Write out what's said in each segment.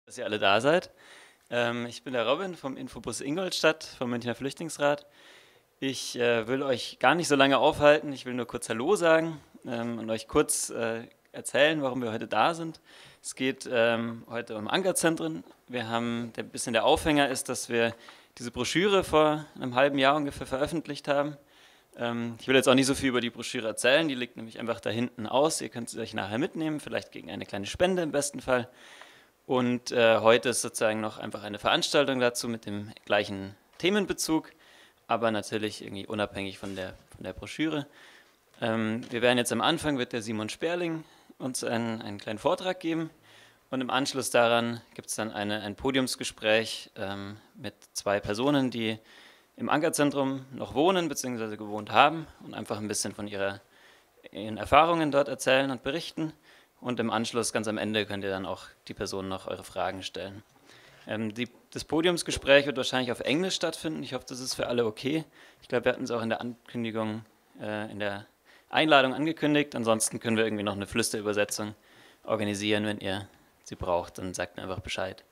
Dass ihr alle da seid. Ich bin der Robin vom Infobus Ingolstadt, vom Münchner Flüchtlingsrat. Ich will euch gar nicht so lange aufhalten, ich will nur kurz Hallo sagen und euch kurz erzählen, warum wir heute da sind. Es geht heute um ANKER-Zentren. Ein bisschen der Aufhänger ist, dass wir diese Broschüre vor einem halben Jahr ungefähr veröffentlicht haben. Ich will jetzt auch nicht so viel über die Broschüre erzählen, die liegt nämlich einfach da hinten aus. Ihr könnt sie euch nachher mitnehmen, vielleicht gegen eine kleine Spende im besten Fall. Und heute ist sozusagen noch einfach eine Veranstaltung dazu mit dem gleichen Themenbezug, aber natürlich irgendwie unabhängig von der Broschüre. Wir werden jetzt am Anfang, wird der Simon Sperling uns einen kleinen Vortrag geben und im Anschluss daran gibt es dann ein Podiumsgespräch mit zwei Personen, die im ANKER-Zentrum noch wohnen bzw. gewohnt haben und einfach ein bisschen von ihren Erfahrungen dort erzählen und berichten. Und im Anschluss, ganz am Ende, könnt ihr dann auch die Personen noch eure Fragen stellen. Das Podiumsgespräch wird wahrscheinlich auf Englisch stattfinden. Ich hoffe, das ist für alle okay. Ich glaube, wir hatten es auch in der Ankündigung, in der Einladung angekündigt. Ansonsten können wir irgendwie noch eine Flüsterübersetzung organisieren. Wenn ihr sie braucht, dann sagt mir einfach Bescheid.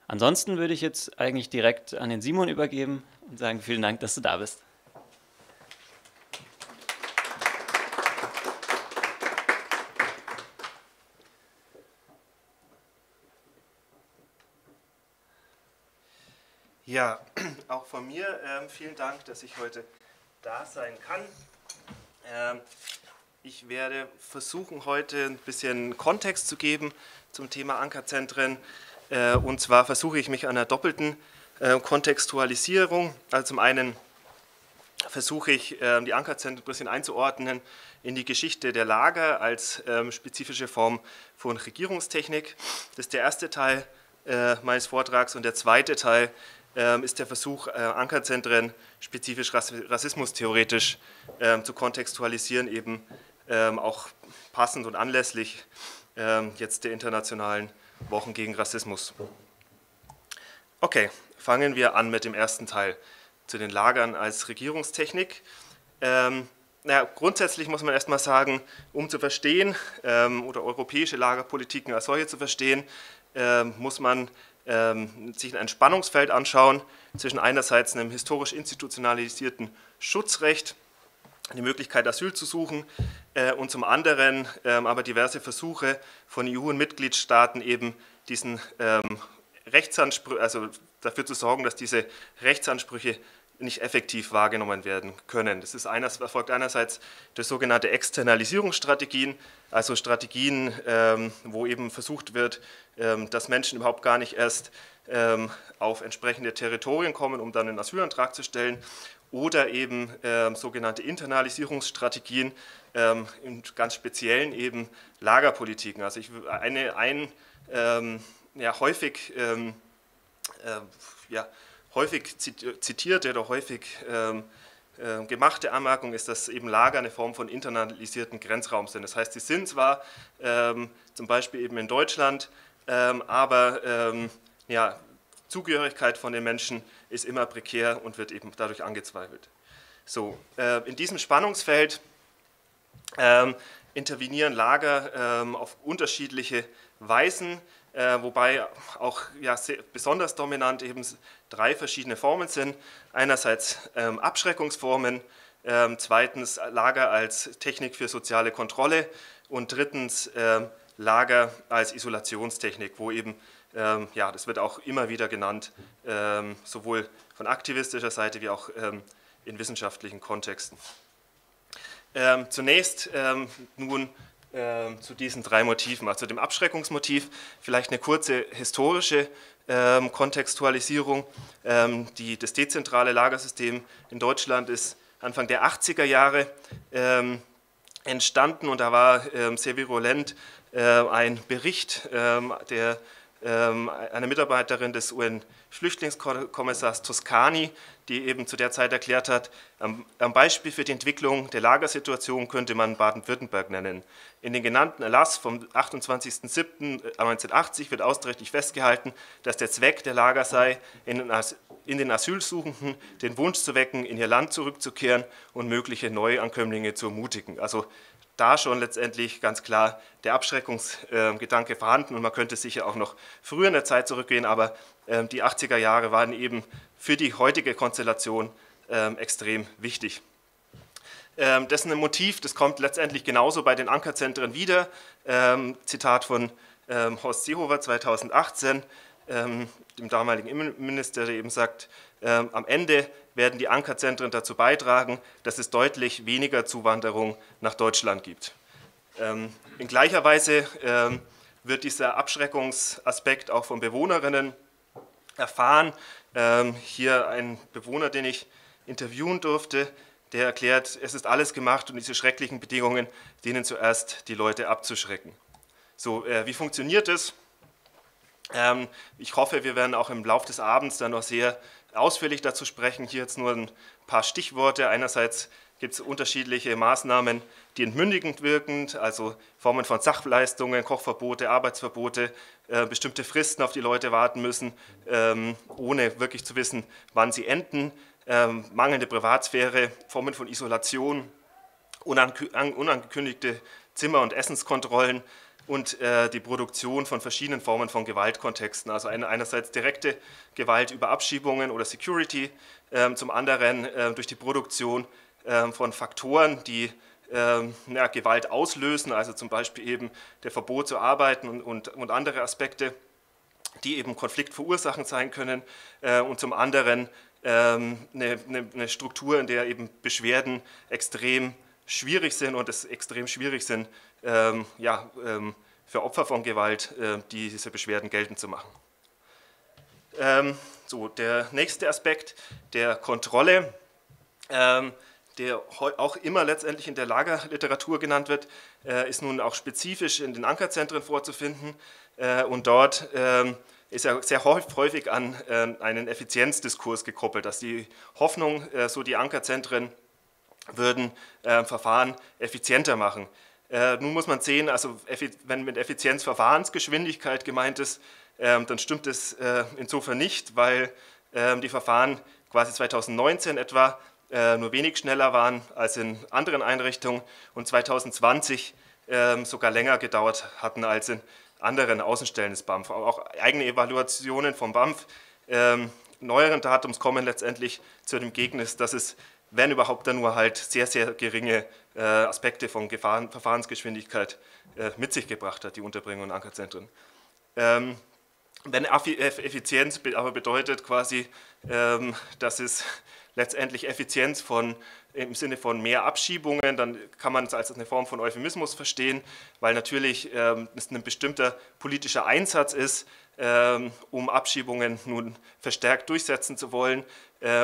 Ansonsten würde ich jetzt eigentlich direkt an den Simon übergeben und sagen, vielen Dank, dass du da bist. Ja, auch von mir vielen Dank, dass ich heute da sein kann. Ich werde versuchen, heute ein bisschen Kontext zu geben zum Thema ANKER-Zentren. Und zwar versuche ich mich an einer doppelten Kontextualisierung. Also zum einen versuche ich, die ANKER-Zentren ein bisschen einzuordnen in die Geschichte der Lager als spezifische Form von Regierungstechnik. Das ist der erste Teil meines Vortrags und der zweite Teil ist der Versuch, ANKER-Zentren spezifisch rassismustheoretisch zu kontextualisieren, eben auch passend und anlässlich jetzt der internationalen Wochen gegen Rassismus. Okay, fangen wir an mit dem ersten Teil zu den Lagern als Regierungstechnik. Grundsätzlich muss man erstmal sagen, um zu verstehen oder europäische Lagerpolitiken als solche zu verstehen, muss man sich ein Spannungsfeld anschauen zwischen einerseits einem historisch institutionalisierten Schutzrecht, die Möglichkeit Asyl zu suchen und zum anderen aber diverse Versuche von EU und Mitgliedstaaten eben diesen Rechtsanspruch, also dafür zu sorgen, dass diese Rechtsansprüche nicht effektiv wahrgenommen werden können. Das erfolgt einerseits durch sogenannte Externalisierungsstrategien, also Strategien, wo eben versucht wird, dass Menschen überhaupt gar nicht erst auf entsprechende Territorien kommen, um dann einen Asylantrag zu stellen, oder eben sogenannte Internalisierungsstrategien, in ganz speziellen eben Lagerpolitiken. Also häufig zitierte oder häufig gemachte Anmerkung ist, dass eben Lager eine Form von internalisierten Grenzraum sind. Das heißt, sie sind zwar zum Beispiel eben in Deutschland, aber Zugehörigkeit von den Menschen ist immer prekär und wird eben dadurch angezweifelt. So, in diesem Spannungsfeld intervenieren Lager auf unterschiedliche Weisen, wobei auch besonders dominant eben drei verschiedene Formen sind. Einerseits Abschreckungsformen, zweitens Lager als Technik für soziale Kontrolle und drittens Lager als Isolationstechnik, wo eben, das wird auch immer wieder genannt, sowohl von aktivistischer Seite wie auch in wissenschaftlichen Kontexten. Zunächst nun zu diesen drei Motiven, also dem Abschreckungsmotiv, vielleicht eine kurze historische Kontextualisierung. Das dezentrale Lagersystem in Deutschland ist Anfang der 80er Jahre entstanden und da war sehr virulent ein Bericht einer Mitarbeiterin des UN-Flüchtlingskommissars Toscani, die eben zu der Zeit erklärt hat, am Beispiel für die Entwicklung der Lagersituation könnte man Baden-Württemberg nennen. In den genannten Erlass vom 28.07.1980 wird ausdrücklich festgehalten, dass der Zweck der Lager sei, in den Asylsuchenden den Wunsch zu wecken, in ihr Land zurückzukehren und mögliche Neuankömmlinge zu ermutigen. Also da schon letztendlich ganz klar der Abschreckungsgedanke vorhanden und man könnte sicher auch noch früher in der Zeit zurückgehen, aber die 80er Jahre waren eben für die heutige Konstellation extrem wichtig. Das ist ein Motiv, das kommt letztendlich genauso bei den ANKER-Zentren wieder. Zitat von Horst Seehofer 2018, dem damaligen Innenminister, der eben sagt, am Ende werden die ANKER-Zentren dazu beitragen, dass es deutlich weniger Zuwanderung nach Deutschland gibt. In gleicher Weise wird dieser Abschreckungsaspekt auch von Bewohnerinnen erfahren. Hier ein Bewohner, den ich interviewen durfte, der erklärt, es ist alles gemacht, um diese schrecklichen Bedingungen, denen zuerst die Leute abzuschrecken. So, wie funktioniert das? Ich hoffe, wir werden auch im Laufe des Abends dann noch sehr ausführlich dazu sprechen. Hier jetzt nur ein paar Stichworte. Einerseits gibt es unterschiedliche Maßnahmen, die entmündigend wirken, also Formen von Sachleistungen, Kochverbote, Arbeitsverbote, bestimmte Fristen, auf die Leute warten müssen, ohne wirklich zu wissen, wann sie enden, mangelnde Privatsphäre, Formen von Isolation, unangekündigte Zimmer- und Essenskontrollen und die Produktion von verschiedenen Formen von Gewaltkontexten, also einerseits direkte Gewalt über Abschiebungen oder Security, zum anderen durch die Produktion von Faktoren, die Gewalt auslösen, also zum Beispiel eben der Verbot zu arbeiten und andere Aspekte, die eben Konflikt verursachend sein können, und zum anderen eine Struktur, in der eben Beschwerden extrem schwierig sind und es extrem schwierig sind, für Opfer von Gewalt diese Beschwerden geltend zu machen. So, der nächste Aspekt der Kontrolle, der auch immer letztendlich in der Lagerliteratur genannt wird, ist nun auch spezifisch in den ANKER-Zentren vorzufinden und dort ist er sehr häufig an einen Effizienzdiskurs gekoppelt, dass die Hoffnung, so die ANKER-Zentren würden Verfahren effizienter machen. Nun muss man sehen, also wenn mit Effizienz Verfahrensgeschwindigkeit gemeint ist, dann stimmt es insofern nicht, weil die Verfahren quasi 2019 etwa nur wenig schneller waren als in anderen Einrichtungen und 2020 sogar länger gedauert hatten als in anderen Außenstellen des BAMF. Auch eigene Evaluationen vom BAMF neueren Datums kommen letztendlich zu dem Ergebnis, dass es, wenn überhaupt, dann nur halt sehr, sehr geringe Aspekte von Verfahrensgeschwindigkeit mit sich gebracht hat, die Unterbringung in ANKER-Zentren. Wenn Effizienz aber bedeutet quasi, dass es letztendlich Effizienz im Sinne von mehr Abschiebungen, dann kann man es als eine Form von Euphemismus verstehen, weil natürlich es ein bestimmter politischer Einsatz ist, um Abschiebungen nun verstärkt durchsetzen zu wollen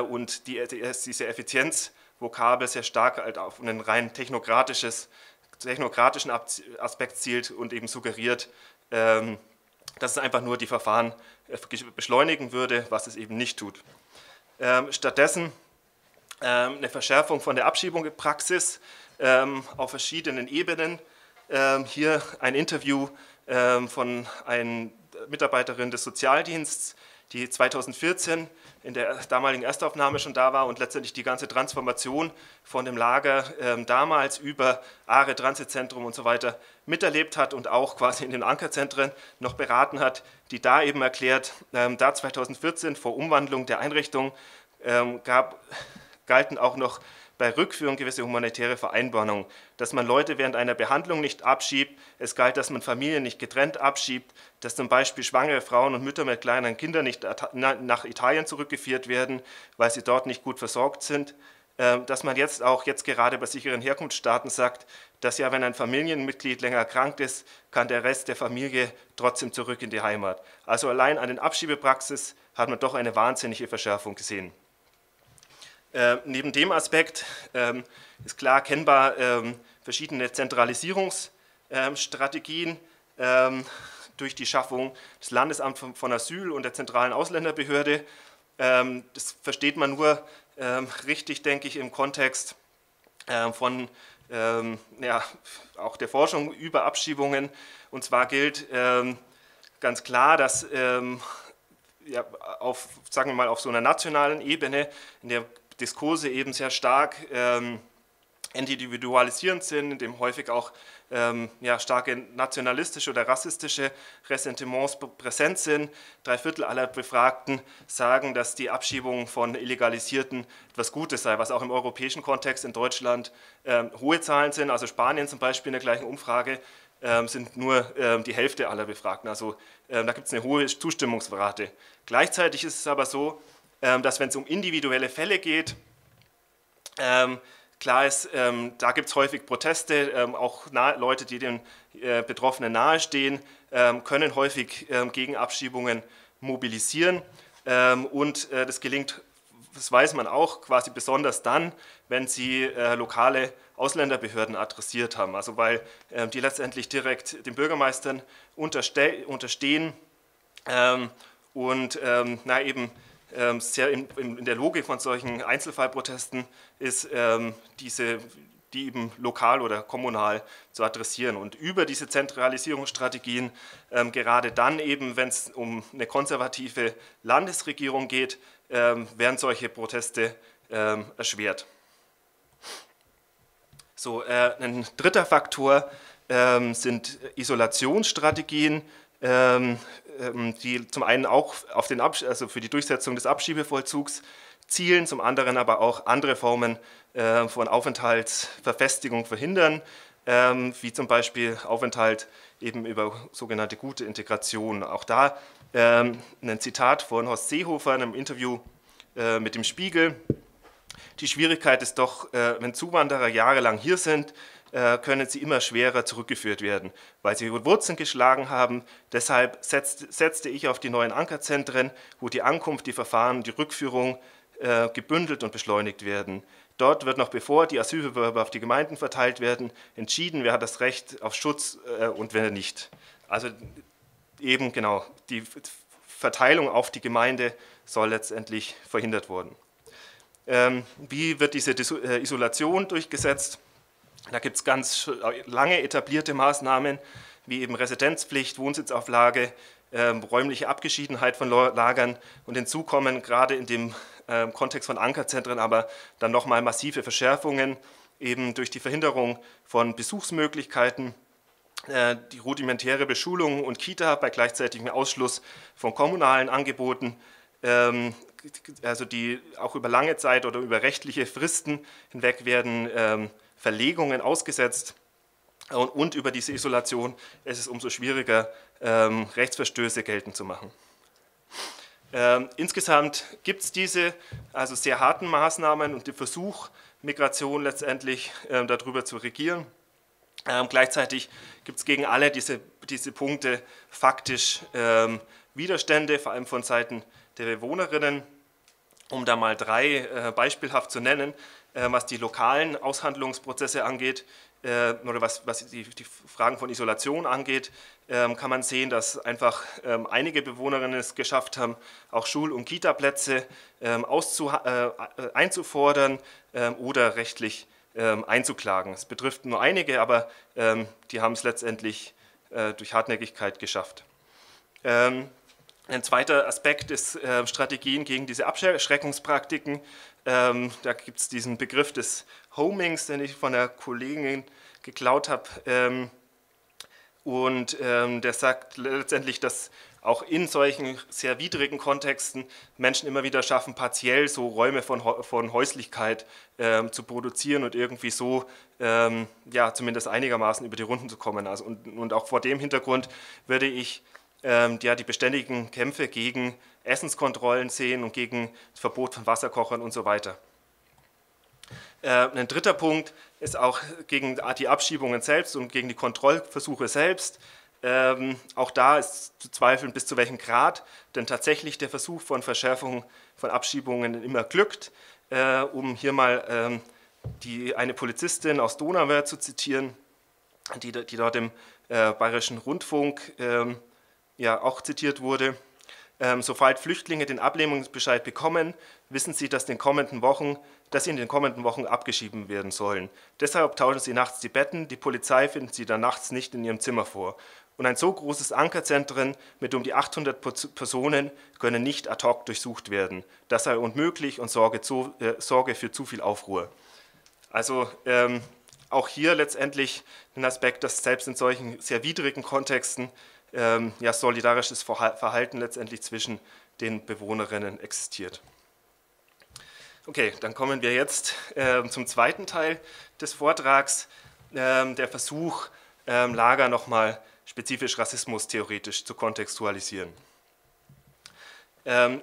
und diese Effizienzvokabel sehr stark halt auf einen rein technokratischen Aspekt zielt und eben suggeriert, dass es einfach nur die Verfahren beschleunigen würde, was es eben nicht tut. Stattdessen eine Verschärfung von der Abschiebungspraxis auf verschiedenen Ebenen. Hier ein Interview von einer Mitarbeiterin des Sozialdienstes, die 2014 in der damaligen Erstaufnahme schon da war und letztendlich die ganze Transformation von dem Lager damals über ARE, Transitzentrum und so weiter miterlebt hat und auch quasi in den ANKER-Zentren noch beraten hat, die da eben erklärt, da 2014 vor Umwandlung der Einrichtung galten auch noch bei Rückführung gewisse humanitäre Vereinbarungen, dass man Leute während einer Behandlung nicht abschiebt, es galt, dass man Familien nicht getrennt abschiebt, dass zum Beispiel schwangere Frauen und Mütter mit kleinen Kindern nicht nach Italien zurückgeführt werden, weil sie dort nicht gut versorgt sind, dass man jetzt gerade bei sicheren Herkunftsstaaten sagt, dass ja, wenn ein Familienmitglied länger krank ist, kann der Rest der Familie trotzdem zurück in die Heimat. Also allein an den Abschiebepraxis hat man doch eine wahnsinnige Verschärfung gesehen. Neben dem Aspekt ist klar erkennbar verschiedene Zentralisierungsstrategien durch die Schaffung des Landesamts von Asyl und der zentralen Ausländerbehörde. Das versteht man nur richtig, denke ich, im Kontext von auch der Forschung über Abschiebungen. Und zwar gilt ganz klar, dass auf so einer nationalen Ebene, in der Diskurse eben sehr stark individualisierend sind, in dem häufig auch starke nationalistische oder rassistische Ressentiments präsent sind. 3/4 aller Befragten sagen, dass die Abschiebung von Illegalisierten etwas Gutes sei, was auch im europäischen Kontext in Deutschland hohe Zahlen sind. Also Spanien zum Beispiel in der gleichen Umfrage sind nur die Hälfte aller Befragten. Also da gibt es eine hohe Zustimmungsrate. Gleichzeitig ist es aber so, dass wenn es um individuelle Fälle geht, klar ist, da gibt es häufig Proteste, auch Leute, die den Betroffenen nahestehen, können häufig gegen Abschiebungen mobilisieren und das gelingt, das weiß man auch, quasi besonders dann, wenn sie lokale Ausländerbehörden adressiert haben, also weil die letztendlich direkt den Bürgermeistern unterstehen und eben sehr in der Logik von solchen Einzelfallprotesten ist, die eben lokal oder kommunal zu adressieren. Und über diese Zentralisierungsstrategien, gerade dann eben, wenn es um eine konservative Landesregierung geht, werden solche Proteste erschwert. So, ein dritter Faktor sind Isolationsstrategien, die zum einen auch auf also für die Durchsetzung des Abschiebevollzugs zielen, zum anderen aber auch andere Formen von Aufenthaltsverfestigung verhindern, wie zum Beispiel Aufenthalt eben über sogenannte gute Integration. Auch da ein Zitat von Horst Seehofer in einem Interview mit dem Spiegel. Die Schwierigkeit ist doch, wenn Zuwanderer jahrelang hier sind, können sie immer schwerer zurückgeführt werden, weil sie ihre Wurzeln geschlagen haben. Deshalb setzte ich auf die neuen ANKER-Zentren, wo die Ankunft, die Verfahren, die Rückführung gebündelt und beschleunigt werden. Dort wird noch bevor die Asylbewerber auf die Gemeinden verteilt werden, entschieden, wer hat das Recht auf Schutz und wer nicht. Also eben genau, die Verteilung auf die Gemeinde soll letztendlich verhindert werden. Wie wird diese Isolation durchgesetzt? Da gibt es ganz lange etablierte Maßnahmen, wie eben Residenzpflicht, Wohnsitzauflage, räumliche Abgeschiedenheit von Lagern und hinzu kommen gerade in dem Kontext von ANKER-Zentren aber dann nochmal massive Verschärfungen, eben durch die Verhinderung von Besuchsmöglichkeiten, die rudimentäre Beschulung und Kita bei gleichzeitigem Ausschluss von kommunalen Angeboten, also die auch über lange Zeit oder über rechtliche Fristen hinweg werden Verlegungen ausgesetzt und über diese Isolation ist es umso schwieriger, Rechtsverstöße geltend zu machen. Insgesamt gibt es diese also sehr harten Maßnahmen und den Versuch, Migration letztendlich darüber zu regieren. Gleichzeitig gibt es gegen alle diese Punkte faktisch Widerstände, vor allem von Seiten der Bewohnerinnen. Um da mal 3 beispielhaft zu nennen, was die lokalen Aushandlungsprozesse angeht oder was die Fragen von Isolation angeht, kann man sehen, dass einfach einige Bewohnerinnen es geschafft haben, auch Schul- und Kita-Plätze einzufordern oder rechtlich einzuklagen. Es betrifft nur einige, aber die haben es letztendlich durch Hartnäckigkeit geschafft. Ein zweiter Aspekt ist Strategien gegen diese Abschreckungspraktiken. Da gibt es diesen Begriff des Homings, den ich von der Kollegin geklaut habe. Der sagt letztendlich, dass auch in solchen sehr widrigen Kontexten Menschen immer wieder schaffen, partiell so Räume von Häuslichkeit zu produzieren und irgendwie so zumindest einigermaßen über die Runden zu kommen. Also und auch vor dem Hintergrund würde ich die beständigen Kämpfe gegen Essenskontrollen sehen und gegen das Verbot von Wasserkochern und so weiter. Ein dritter Punkt ist auch gegen die Abschiebungen selbst und gegen die Kontrollversuche selbst. Auch da ist zu zweifeln, bis zu welchem Grad denn tatsächlich der Versuch von Verschärfung von Abschiebungen immer glückt. Um hier mal eine Polizistin aus Donauwörth zu zitieren, die dort im Bayerischen Rundfunk auch zitiert wurde. Sobald Flüchtlinge den Ablehnungsbescheid bekommen, wissen sie, dass sie in den kommenden Wochen abgeschieden werden sollen. Deshalb tauschen sie nachts die Betten, die Polizei findet sie dann nachts nicht in ihrem Zimmer vor. Und ein so großes ANKER-Zentren mit um die 800 Personen können nicht ad hoc durchsucht werden. Das sei unmöglich und sorge für zu viel Aufruhr. Also auch hier letztendlich den Aspekt, dass selbst in solchen sehr widrigen Kontexten ja, solidarisches Verhalten letztendlich zwischen den Bewohnerinnen existiert. Okay, dann kommen wir jetzt zum zweiten Teil des Vortrags, der Versuch, Lager nochmal spezifisch rassismustheoretisch zu kontextualisieren.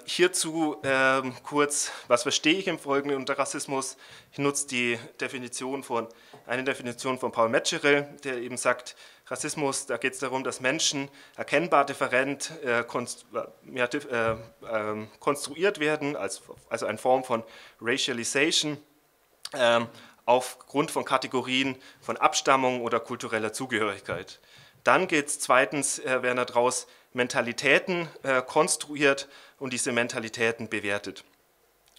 Hierzu kurz, was verstehe ich im Folgenden unter Rassismus? Ich nutze eine Definition von Paul Metzgerell, der eben sagt, Rassismus, da geht es darum, dass Menschen erkennbar different konstruiert werden, also eine Form von Racialization, aufgrund von Kategorien von Abstammung oder kultureller Zugehörigkeit. Dann geht es zweitens, werden daraus Mentalitäten konstruiert und diese Mentalitäten bewertet.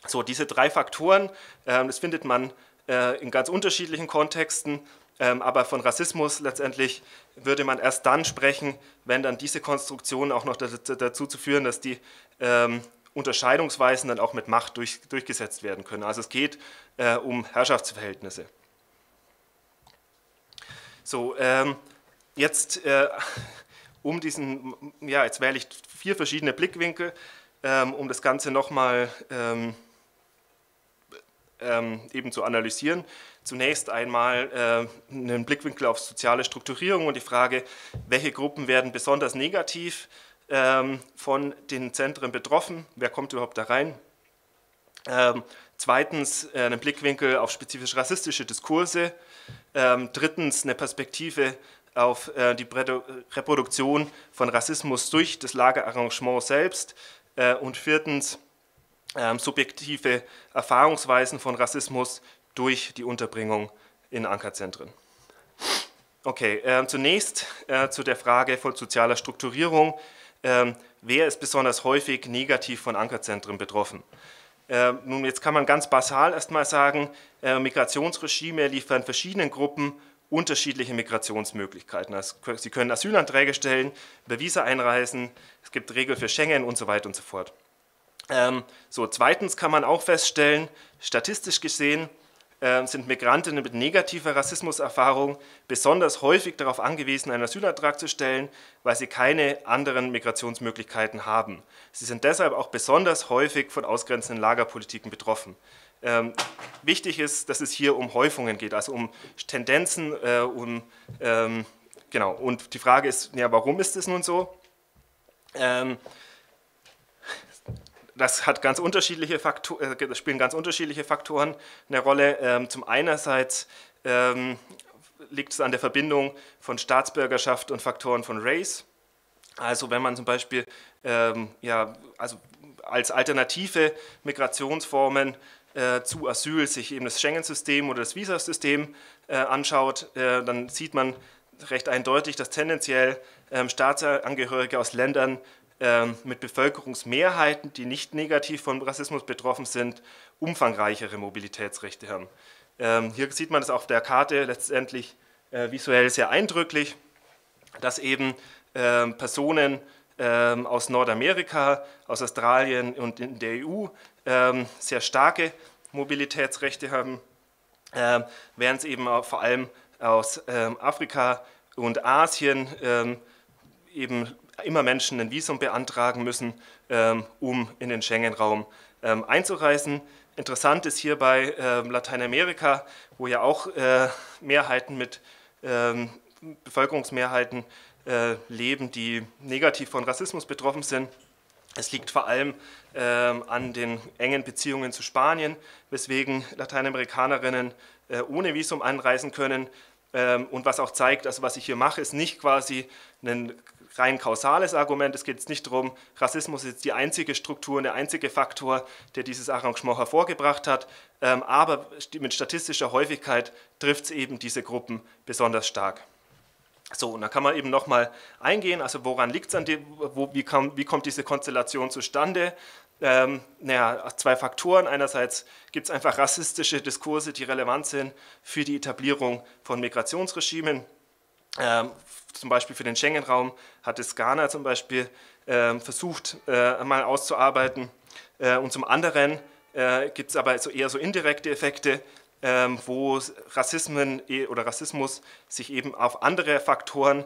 So, diese drei Faktoren, das findet man in ganz unterschiedlichen Kontexten, aber von Rassismus letztendlich würde man erst dann sprechen, wenn dann diese Konstruktionen auch noch dazu zu führen, dass die Unterscheidungsweisen dann auch mit Macht durchgesetzt werden können. Also es geht um Herrschaftsverhältnisse. So, jetzt jetzt wähle ich 4 verschiedene Blickwinkel, um das Ganze nochmal eben zu analysieren. Zunächst einmal einen Blickwinkel auf soziale Strukturierung und die Frage, welche Gruppen werden besonders negativ von den Zentren betroffen, wer kommt überhaupt da rein. Zweitens einen Blickwinkel auf spezifisch rassistische Diskurse. Drittens eine Perspektive auf die Reproduktion von Rassismus durch das Lagerarrangement selbst. Und viertens subjektive Erfahrungsweisen von Rassismus durch die Unterbringung in ANKER-Zentren. Okay, zunächst zu der Frage von sozialer Strukturierung. Wer ist besonders häufig negativ von ANKER-Zentren betroffen? Nun, jetzt kann man ganz basal erstmal sagen, Migrationsregime liefern verschiedenen Gruppen unterschiedliche Migrationsmöglichkeiten. Also sie können Asylanträge stellen, über Visa einreisen, es gibt Regeln für Schengen und so weiter und so fort. Zweitens kann man auch feststellen, statistisch gesehen sind Migrantinnen mit negativer Rassismuserfahrung besonders häufig darauf angewiesen, einen Asylantrag zu stellen, weil sie keine anderen Migrationsmöglichkeiten haben. Sie sind deshalb auch besonders häufig von ausgrenzenden Lagerpolitiken betroffen. Wichtig ist, dass es hier um Häufungen geht, also um Tendenzen, genau. Und die Frage ist, ja, warum ist es nun so? Das hat ganz unterschiedliche spielen ganz unterschiedliche Faktoren eine Rolle. Zum einerseits liegt es an der Verbindung von Staatsbürgerschaft und Faktoren von Race. Also wenn man zum Beispiel als alternative Migrationsformen zu Asyl sich eben das Schengen-System oder das Visasystem anschaut, dann sieht man recht eindeutig, dass tendenziell Staatsangehörige aus Ländern mit Bevölkerungsmehrheiten, die nicht negativ von Rassismus betroffen sind, umfangreichere Mobilitätsrechte haben. Hier sieht man das auf der Karte letztendlich visuell sehr eindrücklich, dass eben Personen aus Nordamerika, aus Australien und in der EU sehr starke Mobilitätsrechte haben, während es eben auch vor allem aus Afrika und Asien eben immer Menschen ein Visum beantragen müssen, um in den Schengen-Raum einzureisen. Interessant ist hier bei Lateinamerika, wo ja auch Mehrheiten mit Bevölkerungsmehrheiten leben, die negativ von Rassismus betroffen sind. Es liegt vor allem an den engen Beziehungen zu Spanien, weswegen Lateinamerikanerinnen ohne Visum einreisen können. Und was auch zeigt, also was ich hier mache, ist nicht quasi ein rein kausales Argument. Es geht jetzt nicht darum, Rassismus ist die einzige Struktur, der einzige Faktor, der dieses Arrangement hervorgebracht hat, aber mit statistischer Häufigkeit trifft es eben diese Gruppen besonders stark. So, und da kann man eben nochmal eingehen, also woran liegt es wie kommt diese Konstellation zustande? Zwei Faktoren. Einerseits gibt es einfach rassistische Diskurse, die relevant sind für die Etablierung von Migrationsregimen. Zum Beispiel für den Schengen-Raum hat es Ghana zum Beispiel versucht mal auszuarbeiten. Und zum anderen gibt es aber eher so indirekte Effekte, wo Rassismen oder Rassismus sich eben auf andere Faktoren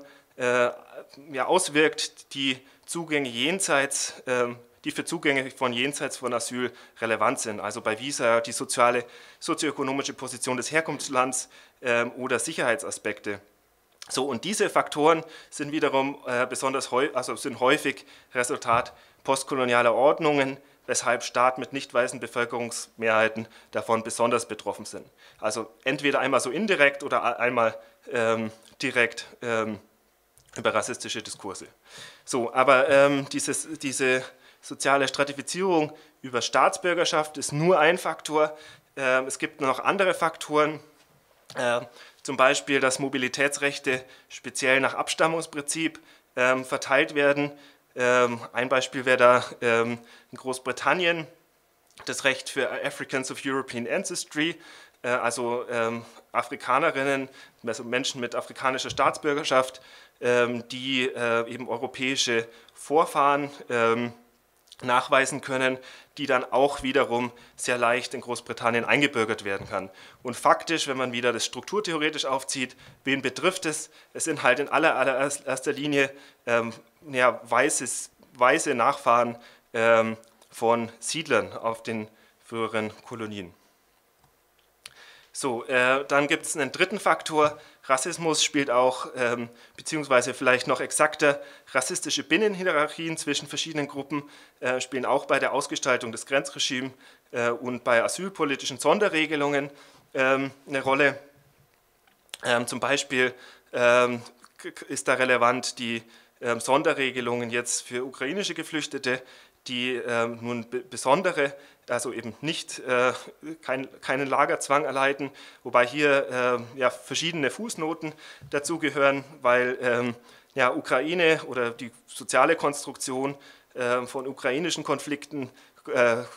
auswirkt, die für Zugänge von jenseits von Asyl relevant sind. Also bei Visa die sozioökonomische Position des Herkunftslands oder Sicherheitsaspekte. So, und diese Faktoren sind wiederum sind häufig Resultat postkolonialer Ordnungen, weshalb Staaten mit nicht weißen Bevölkerungsmehrheiten davon besonders betroffen sind. Also entweder einmal so indirekt oder einmal direkt über rassistische Diskurse. So, aber diese soziale Stratifizierung über Staatsbürgerschaft ist nur ein Faktor. Es gibt noch andere Faktoren, zum Beispiel, dass Mobilitätsrechte speziell nach Abstammungsprinzip verteilt werden. Ein Beispiel wäre da in Großbritannien das Recht für Africans of European Ancestry, also Afrikanerinnen, also Menschen mit afrikanischer Staatsbürgerschaft, die eben europäische Vorfahren nachweisen können, die dann auch wiederum sehr leicht in Großbritannien eingebürgert werden kann. Und faktisch, wenn man wieder das strukturtheoretisch aufzieht, wen betrifft es? Es sind halt in allererster Linie weiße Nachfahren von Siedlern auf den früheren Kolonien. So, dann gibt es einen dritten Faktor. Rassismus spielt auch, beziehungsweise vielleicht noch exakter, rassistische Binnenhierarchien zwischen verschiedenen Gruppen spielen auch bei der Ausgestaltung des Grenzregimes und bei asylpolitischen Sonderregelungen eine Rolle. Zum Beispiel ist da relevant die Sonderregelungen jetzt für ukrainische Geflüchtete, die nun besondere, also eben nicht keinen Lagerzwang erleiden, wobei hier verschiedene Fußnoten dazugehören, weil Ukraine oder die soziale Konstruktion von ukrainischen Konflikten,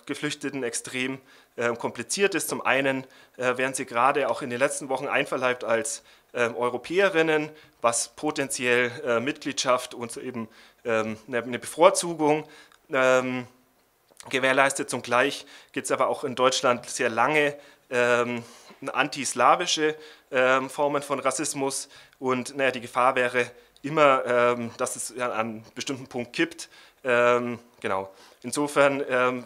Geflüchteten extrem kompliziert ist. Zum einen werden sie gerade auch in den letzten Wochen einverleibt als Europäerinnen, was potenziell Mitgliedschaft und eben eine Bevorzugung gewährleistet. Zugleich gibt es aber auch in Deutschland sehr lange antislawische Formen von Rassismus und die Gefahr wäre immer, dass es an einem bestimmten Punkt kippt. Genau. Insofern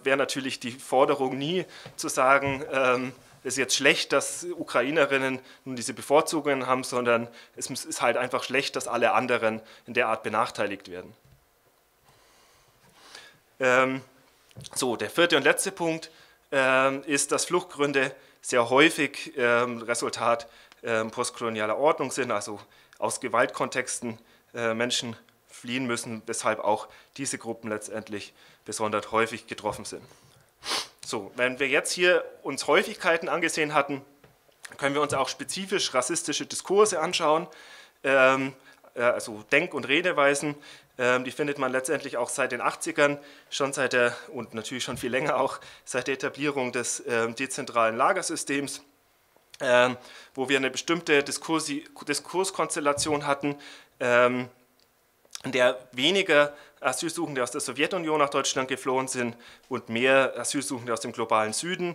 wäre natürlich die Forderung nie zu sagen, es ist jetzt schlecht, dass Ukrainerinnen nun diese Bevorzugungen haben, sondern es ist halt einfach schlecht, dass alle anderen in der Art benachteiligt werden. So, der vierte und letzte Punkt ist, dass Fluchtgründe sehr häufig Resultat postkolonialer Ordnung sind, also aus Gewaltkontexten Menschen fliehen müssen, weshalb auch diese Gruppen letztendlich besonders häufig getroffen sind. So, wenn wir jetzt hier uns Häufigkeiten angesehen hatten, können wir uns auch spezifisch rassistische Diskurse anschauen, also Denk- und Redeweisen. Die findet man letztendlich auch seit den 80ern, und natürlich schon viel länger auch, seit der Etablierung des dezentralen Lagersystems, wo wir eine bestimmte Diskurskonstellation hatten, in der weniger Asylsuchende aus der Sowjetunion nach Deutschland geflohen sind und mehr Asylsuchende aus dem globalen Süden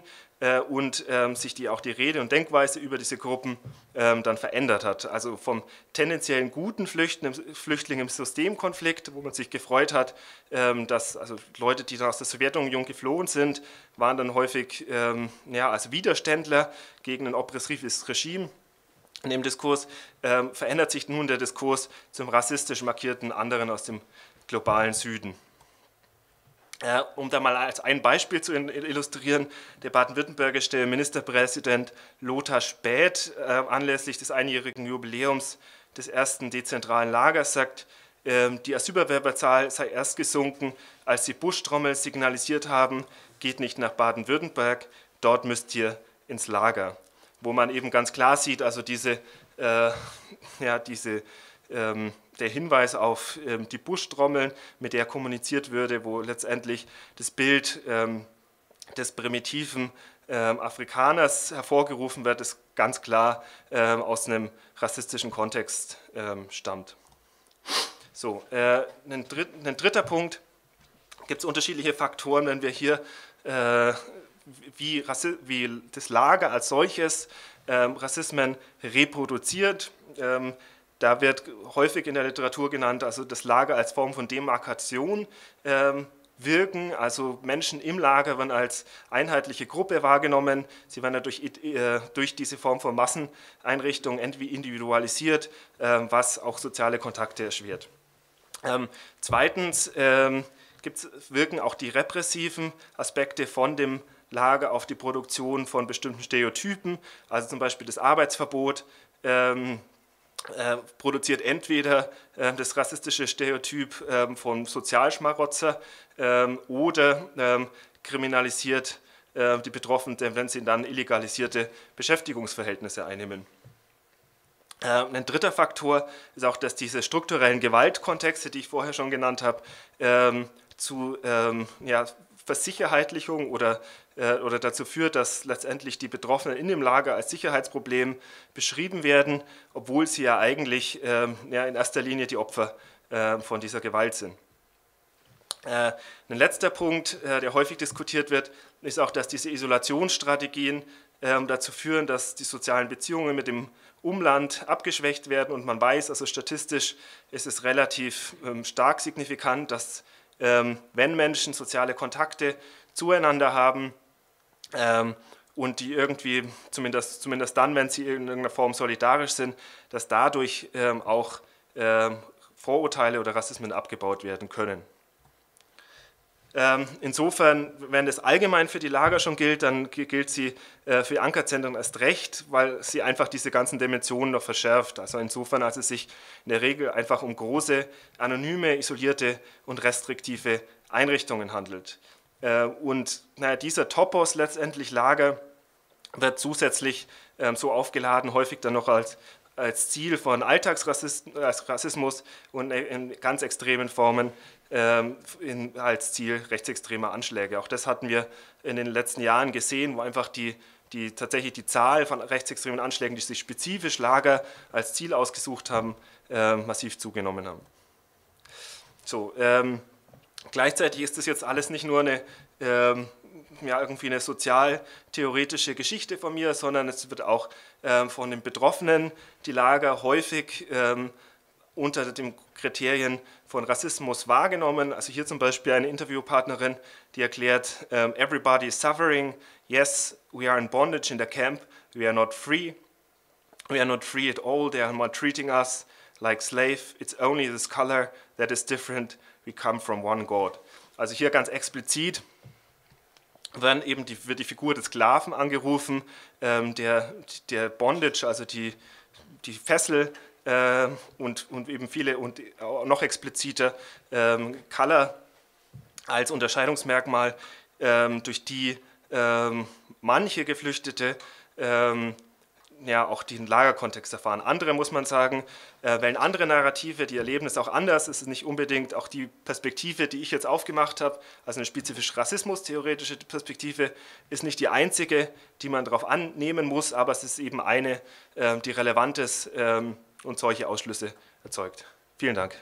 und sich auch die Rede- und Denkweise über diese Gruppen dann verändert hat. Also vom tendenziellen guten Flüchtling im Systemkonflikt, wo man sich gefreut hat, dass also Leute, die aus der Sowjetunion geflohen sind, waren dann häufig als Widerständler gegen ein oppressives Regime. In dem Diskurs verändert sich nun der Diskurs zum rassistisch markierten anderen aus dem globalen Süden. Um da mal als ein Beispiel zu illustrieren, der baden-württembergische Ministerpräsident Lothar Späth anlässlich des einjährigen Jubiläums des ersten dezentralen Lagers sagt, die Asylbewerberzahl sei erst gesunken, als die Buschtrommel signalisiert haben, geht nicht nach Baden-Württemberg, dort müsst ihr ins Lager. Wo man eben ganz klar sieht, also der Hinweis auf die Buschtrommeln, mit der kommuniziert würde, wo letztendlich das Bild des primitiven Afrikaners hervorgerufen wird, das ganz klar aus einem rassistischen Kontext stammt. So, ein dritter Punkt, gibt es unterschiedliche Faktoren, wenn wir hier wie das Lager als solches Rassismen reproduziert. Da wird häufig in der Literatur genannt, also das Lager als Form von Demarkation wirken, also Menschen im Lager werden als einheitliche Gruppe wahrgenommen, sie werden durch diese Form von Masseneinrichtungen individualisiert, was auch soziale Kontakte erschwert. Zweitens wirken auch die repressiven Aspekte von dem Lager auf die Produktion von bestimmten Stereotypen, also zum Beispiel das Arbeitsverbot produziert entweder das rassistische Stereotyp vom Sozialschmarotzer oder kriminalisiert die Betroffenen, wenn sie dann illegalisierte Beschäftigungsverhältnisse einnehmen. Ein dritter Faktor ist auch, dass diese strukturellen Gewaltkontexte, die ich vorher schon genannt habe, zu Versicherheitlichung oder dazu führt, dass letztendlich die Betroffenen in dem Lager als Sicherheitsproblem beschrieben werden, obwohl sie ja eigentlich in erster Linie die Opfer von dieser Gewalt sind. Ein letzter Punkt, der häufig diskutiert wird, ist auch, dass diese Isolationsstrategien dazu führen, dass die sozialen Beziehungen mit dem Umland abgeschwächt werden und man weiß, also statistisch ist es relativ stark signifikant, dass wenn Menschen soziale Kontakte zueinander haben und die irgendwie, zumindest dann, wenn sie in irgendeiner Form solidarisch sind, dass dadurch auch Vorurteile oder Rassismen abgebaut werden können. Insofern, wenn das allgemein für die Lager schon gilt, dann gilt sie für AnkER-Zentren erst recht, weil sie einfach diese ganzen Dimensionen noch verschärft. Also insofern, als es sich in der Regel einfach um große, anonyme, isolierte und restriktive Einrichtungen handelt. Und dieser Topos letztendlich Lager wird zusätzlich so aufgeladen, häufig dann noch als Ziel von Alltagsrassismus und in ganz extremen Formen als Ziel rechtsextremer Anschläge. Auch das hatten wir in den letzten Jahren gesehen, wo einfach tatsächlich die Zahl von rechtsextremen Anschlägen, die sich spezifisch Lager als Ziel ausgesucht haben, massiv zugenommen haben. So, gleichzeitig ist das jetzt alles nicht nur irgendwie eine sozialtheoretische Geschichte von mir, sondern es wird auch von den Betroffenen die Lager häufig unter den Kriterien von Rassismus wahrgenommen. Also hier zum Beispiel eine Interviewpartnerin, die erklärt, everybody is suffering, yes, we are in bondage in the camp, we are not free at all, they are maltreating us like slave, it's only this color that is different, we come from one God. Also hier ganz explizit wird die Figur des Sklaven angerufen, der Bondage, also die Fessel und eben viele und noch expliziter Color als Unterscheidungsmerkmal, durch die manche Geflüchtete auch den Lagerkontext erfahren. Andere, muss man sagen, wählen andere Narrative, die erleben es auch anders. Es ist nicht unbedingt auch die Perspektive, die ich jetzt aufgemacht habe, also eine spezifisch rassismustheoretische Perspektive, ist nicht die einzige, die man darauf annehmen muss, aber es ist eben eine, die relevant ist und solche Ausschlüsse erzeugt. Vielen Dank.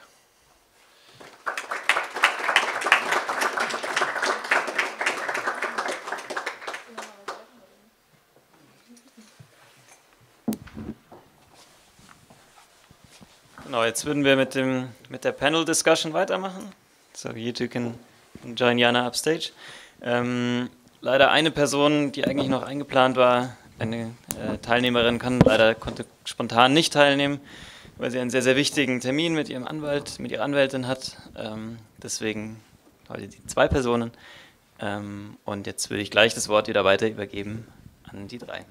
Genau, jetzt würden wir mit der Panel Discussion weitermachen. So, you two can join Jana upstage. Leider eine Person, die eigentlich noch eingeplant war, eine Teilnehmerin konnte spontan nicht teilnehmen, weil sie einen sehr, sehr wichtigen Termin mit ihrem Anwalt, mit ihrer Anwältin hat. Deswegen heute die zwei Personen. Und jetzt würde ich gleich das Wort wieder weiter übergeben an die drei.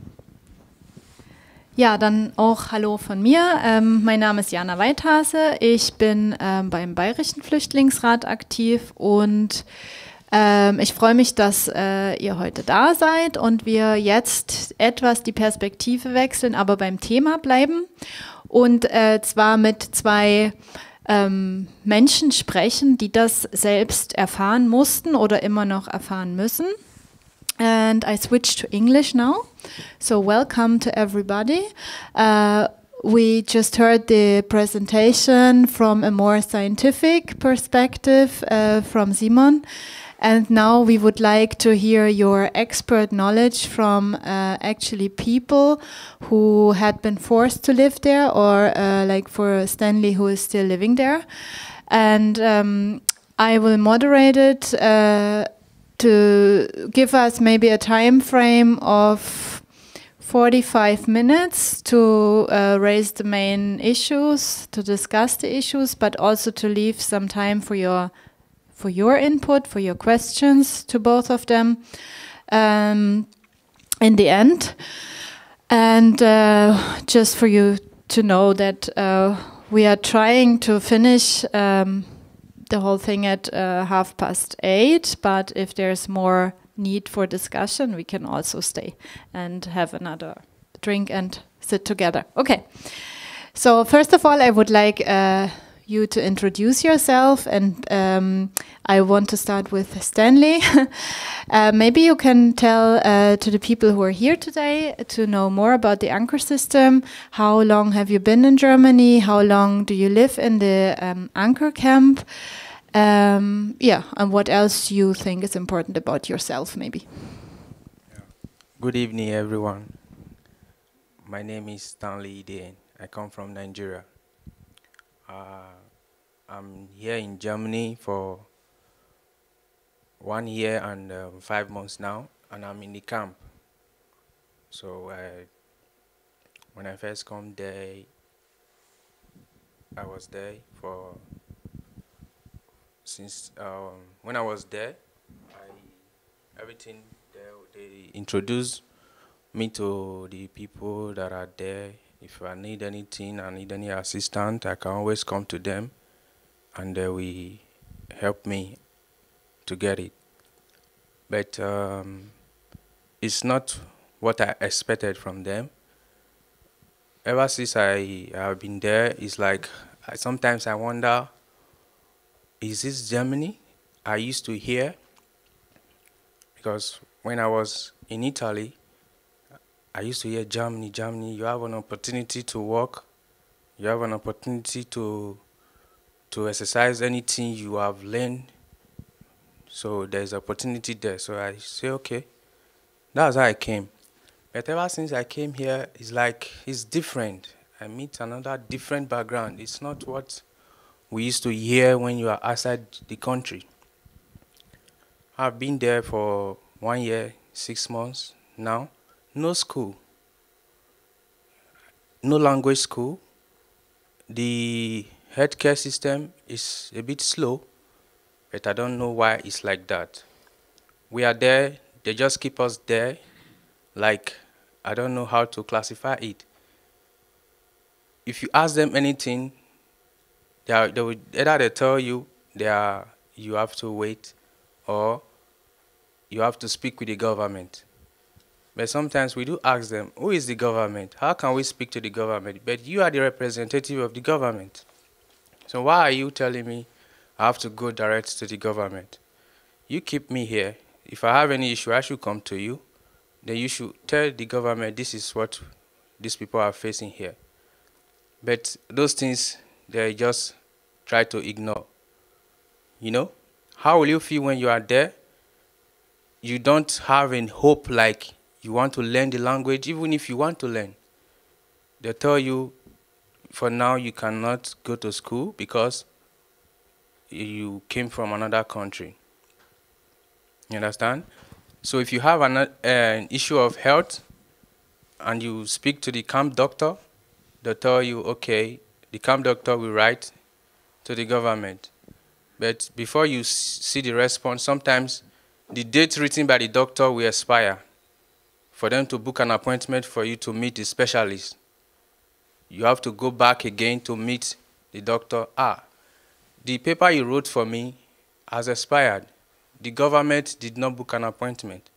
Ja, dann auch Hallo von mir. Mein Name ist Jana Weidhaase. Ich bin beim Bayerischen Flüchtlingsrat aktiv und ich freue mich, dass ihr heute da seid und wir jetzt etwas die Perspektive wechseln, aber beim Thema bleiben und zwar mit zwei Menschen sprechen, die das selbst erfahren mussten oder immer noch erfahren müssen. And I switch to English now. So welcome to everybody. We just heard the presentation from a more scientific perspective from Simon. And now we would like to hear your expert knowledge from actually people who had been forced to live there, or like for Stanley, who is still living there. And I will moderate it to give us maybe a time frame of 45 minutes to raise the main issues, to discuss the issues, but also to leave some time for your input, for your questions to both of them in the end. And just for you to know that we are trying to finish the whole thing at 8:30, but if there's more need for discussion, we can also stay and have another drink and sit together. Okay. So first of all, I would like you to introduce yourself, and I want to start with Stanley. Maybe you can tell to the people who are here today to know more about the ANKER system. How long have you been in Germany? How long do you live in the ANKER camp? Yeah, and what else you think is important about yourself, maybe. Good evening, everyone. My name is Stanley Iden. I come from Nigeria. I'm here in Germany for 1 year and 5 months now, and I'm in the camp. So when I first come there, I was there for when I was there, everything there, they introduced me to the people that are there. If I need anything, I need any assistance, I can always come to them, and they will help me to get it. But it's not what I expected from them. Ever since I have been there, it's like sometimes I wonder, is this Germany I used to hear? Because when I was in Italy, I used to hear Germany, Germany, you have an opportunity to work, you have an opportunity to exercise anything you have learned. So there's opportunity there. So I say, okay, that's how I came. But ever since I came here, it's like, it's different. I meet another different background. It's not what we used to hear when you are outside the country. I've been there for 1 year, 6 months now. No school, no language school. The healthcare system is a bit slow, but I don't know why it's like that. We are there, they just keep us there, like, I don't know how to classify it. If you ask them anything, they will either tell you you have to wait, or you have to speak with the government. But sometimes we do ask them, who is the government? How can we speak to the government? But you are the representative of the government. So why are you telling me I have to go direct to the government? You keep me here. If I have any issue, I should come to you. Then you should tell the government this is what these people are facing here. But those things, they just try to ignore. You know? How will you feel when you are there? You don't have any hope, like you want to learn the language, even if you want to learn. They tell you, for now, you cannot go to school because you came from another country. You understand? So if you have an issue of health and you speak to the camp doctor, they tell you, okay, the camp doctor will write to the government. But before you see the response, sometimes the date written by the doctor will expire for them to book an appointment for you to meet the specialist. You have to go back again to meet the doctor. The paper you wrote for me has expired. The government did not book an appointment.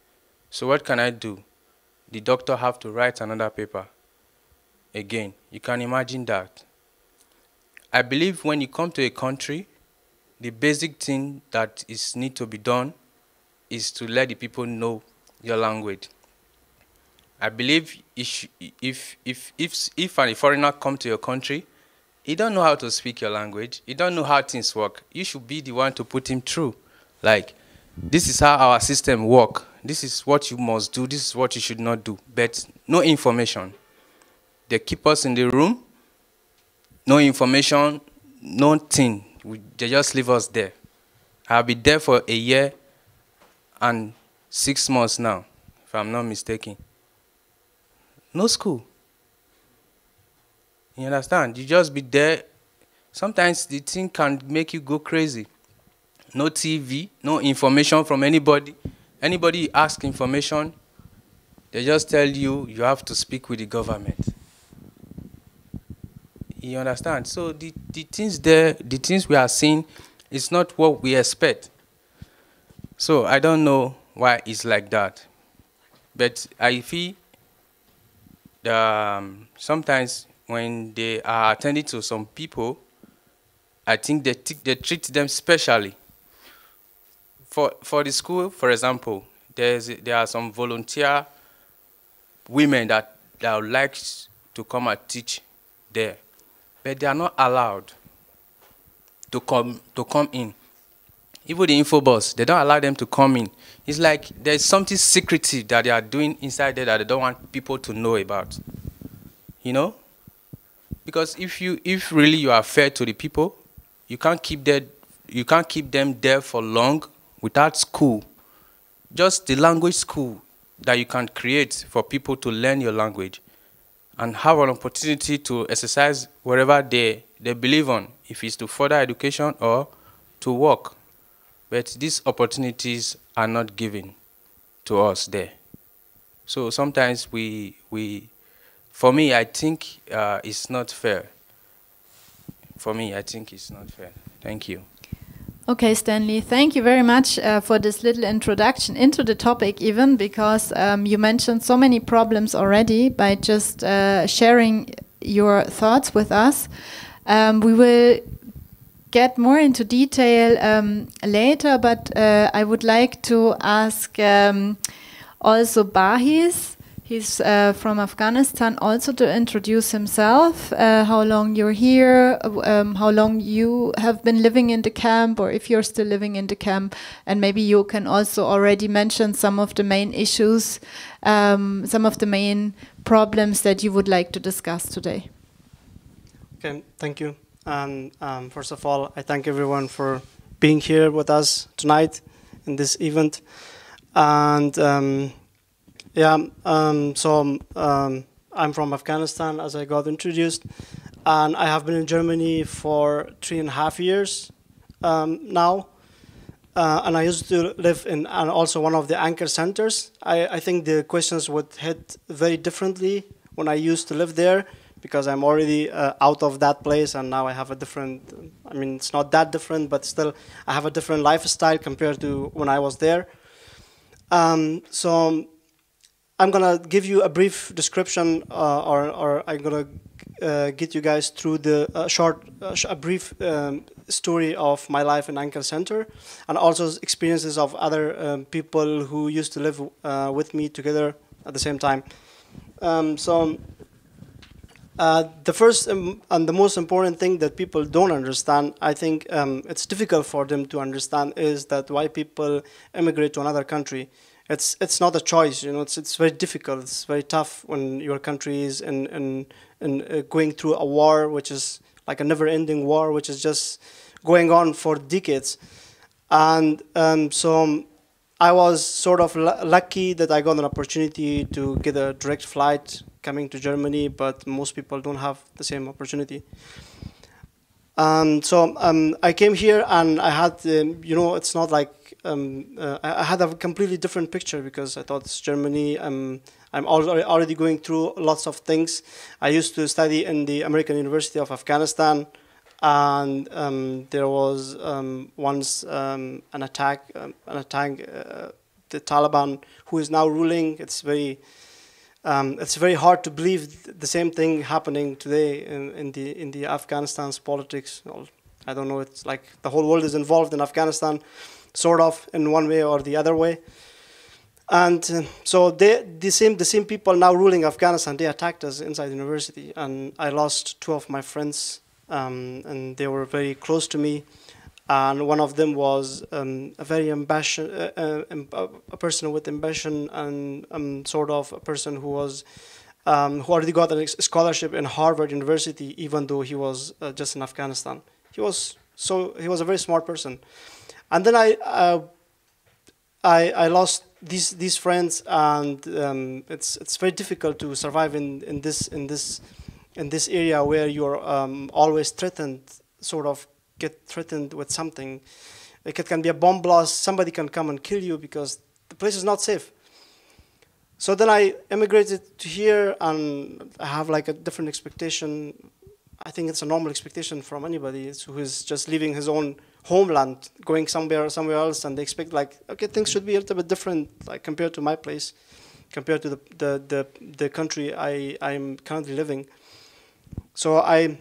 So what can I do? The doctor have to write another paper again. You can imagine that. I believe when you come to a country, the basic thing that need to be done is to let the people know your language. I believe if a foreigner come to your country, he don't know how to speak your language, he don't know how things work, you should be the one to put him through. Like, this is how our system works. This is what you must do. This is what you should not do. But no information. They keep us in the room. No information, nothing. They just leave us there. I'll be there for a year and 6 months now, if I'm not mistaken. No school. You understand? You just be there. Sometimes the thing can make you go crazy. No TV, no information from anybody. Anybody you ask information, they just tell you you have to speak with the government. You understand? So the things there, the things we are seeing, is not what we expect. So I don't know why it's like that. But I feel that sometimes when they are attending to some people, I think they treat them specially. For the school, for example, there are some volunteer women that would like to come and teach there, but they are not allowed to come in. Even the info boss, they don't allow them to come in. It's like there's something secretive that they are doing inside there that they don't want people to know about. You know? Because if really you are fair to the people, you can't keep them there for long without school. Just the language school that you can create for people to learn your language and have an opportunity to exercise wherever they believe on, if it's to further education or to work. But these opportunities are not given to us there. So sometimes for me, I think it's not fair. For me, I think it's not fair. Thank you. Okay, Stanley, thank you very much for this little introduction into the topic even, because you mentioned so many problems already by just sharing your thoughts with us. We will get more into detail later, but I would like to ask also Bahis. He's from Afghanistan, also to introduce himself, how long you're here, how long you have been living in the camp, or if you're still living in the camp, and maybe you can also already mention some of the main issues, some of the main problems that you would like to discuss today. Okay, thank you. And first of all, I thank everyone for being here with us tonight in this event. And I'm from Afghanistan, as I got introduced, and I have been in Germany for 3.5 years now. And I used to live in also one of the ANKER centers. I think the questions would hit very differently when I used to live there, because I'm already out of that place, and now I have a different, I mean, it's not that different, but still I have a different lifestyle compared to when I was there. So I'm gonna give you a brief description, or I'm gonna get you guys through the a brief story of my life in ANKER Center, and also experiences of other people who used to live with me together at the same time. The first and the most important thing that people don't understand, I think it's difficult for them to understand, is that why people immigrate to another country. It's not a choice, you know. It's very difficult. It's very tough when your country is going through a war, which is like a never-ending war, which is just going on for decades. And so I was sort of lucky that I got an opportunity to get a direct flight coming to Germany, but most people don't have the same opportunity. I came here and I had, it's not like, I had a completely different picture, because I thought it's Germany. I'm already going through lots of things. I used to study in the American University of Afghanistan, and there was once an attack, the Taliban, who is now ruling. It's very hard to believe the same thing happening today in the Afghanistan's politics. I don't know. It's like the whole world is involved in Afghanistan, sort of, in one way or the other way. And so the same people now ruling Afghanistan, they attacked us inside the university, and I lost 2 of my friends, and they were very close to me. and one of them was a very a person with ambition, and sort of a person who was who already got a scholarship in Harvard University, even though he was just in Afghanistan. He was a very smart person, and then I lost these friends, and it's very difficult to survive in this area where you're always threatened, sort of get threatened with something. Like it can be a bomb blast, somebody can come and kill you because the place is not safe. So then I immigrated to here, and I have like a different expectation. I think it's a normal expectation from anybody who is just leaving his own homeland, going somewhere else, and they expect like, okay, things should be a little bit different, like compared to my place, compared to the country I'm currently living. So I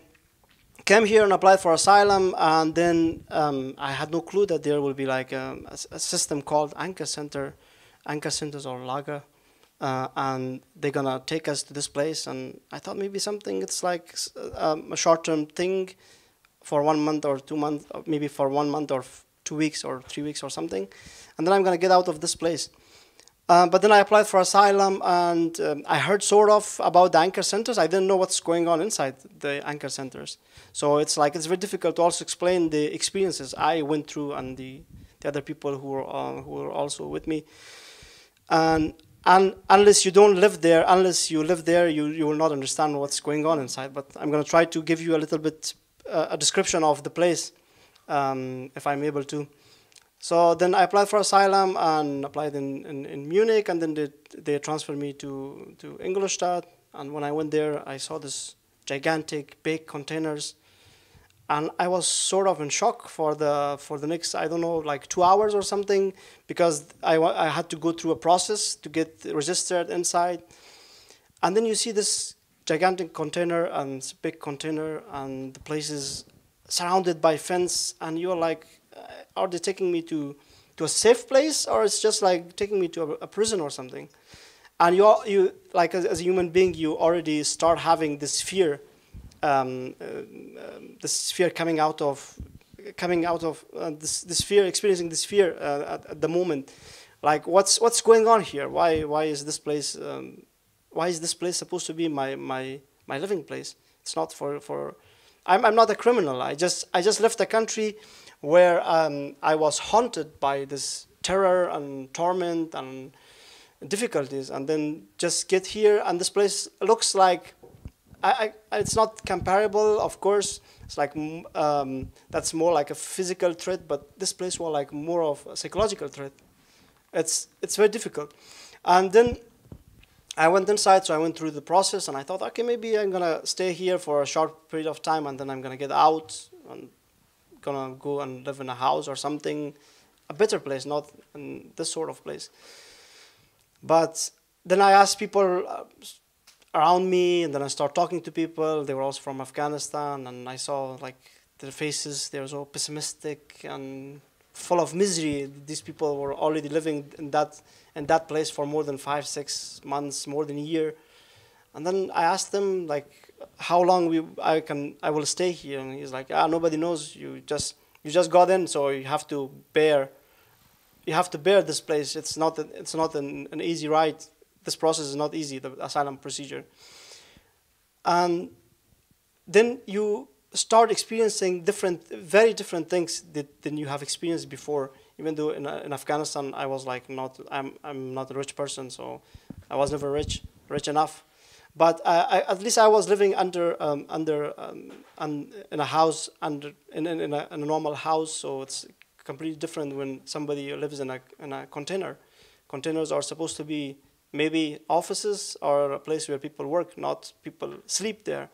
came here and applied for asylum, and then I had no clue that there will be like a system called ANKER-Centers or Lager, and they're gonna take us to this place. And I thought maybe something, it's like a short-term thing for 1 month or 2 months, or maybe for 1 month or 2 weeks or 3 weeks or something, and then I'm gonna get out of this place. But then I applied for asylum, and I heard sort of about the ANKER-Centers. I didn't know what's going on inside the ANKER-Centers. So it's like, it's very difficult to also explain the experiences I went through and the other people who were also with me. And unless you don't live there, unless you live there, you will not understand what's going on inside. But I'm going to try to give you a little bit a description of the place, if I'm able to. So then I applied for asylum and applied in Munich, and then they transferred me to Ingolstadt. And when I went there, I saw this gigantic, big containers, and I was sort of in shock for the next, I don't know, like 2 hours or something, because I had to go through a process to get registered inside. And then you see this gigantic container and this big container, and the place is surrounded by fence, and you're like, are they taking me to a safe place, or it's just like taking me to a prison or something? And you like as a human being, you already start having this fear, coming out of this fear, experiencing this fear at the moment. Like, what's going on here? Why is this place supposed to be my living place? It's not for. I'm not a criminal. I just left the country where I was haunted by this terror and torment and difficulties, and then just get here, and this place looks like, it's not comparable, of course. It's like that's more like a physical threat, but this place was like more of a psychological threat. It's very difficult. And then I went inside, so I went through the process, and I thought, okay, maybe I'm gonna stay here for a short period of time, and then I'm gonna get out and gonna go and live in a house or something, a better place, not in this sort of place. But then I asked people around me, and then I started talking to people. They were also from Afghanistan, and I saw like their faces, they were so pessimistic and full of misery. These people were already living in that place for more than 5-6 months, more than a year. And then I asked them like, how long I will stay here, and he's like, nobody knows. You just got in, so you have to bear this place. It's not an easy ride. This process is not easy, the asylum procedure. And then you start experiencing very different things than you have experienced before. Even though in Afghanistan I was like I'm not a rich person, so I was never rich enough. But at least I was living in a house, in a normal house. So it's completely different when somebody lives in a container. Containers are supposed to be maybe offices or a place where people work, not people sleep there.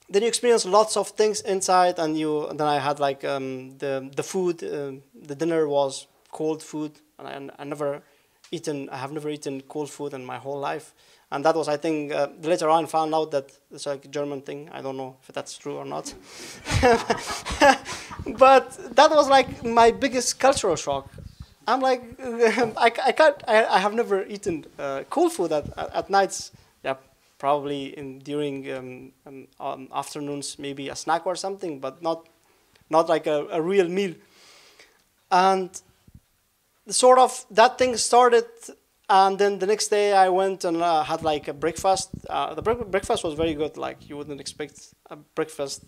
Then you experience lots of things inside, and then I had like the food. The dinner was cold food, and I have never eaten cold food in my whole life. And that was, I think, later on found out that it's like a German thing. I don't know if that's true or not. But that was like my biggest cultural shock. I'm like, I have never eaten cold food at nights. Yeah, probably during afternoons, maybe a snack or something, but not like a real meal. And sort of that thing started, and then the next day I went and had like a breakfast. The breakfast was very good, like you wouldn't expect a breakfast,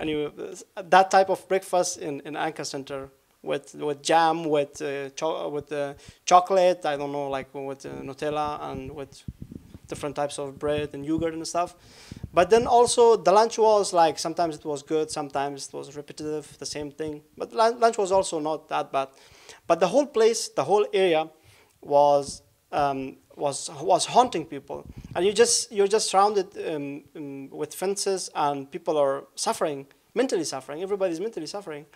anyway, that type of breakfast in ANKER-Zentrum with jam, with chocolate, I don't know, like with Nutella and with different types of bread and yogurt and stuff. But then also the lunch was like, sometimes it was good, sometimes it was repetitive, the same thing. But lunch was also not that bad. But the whole place, the whole area was haunting people. And you're just surrounded with fences, and people are suffering, mentally suffering. Everybody's mentally suffering.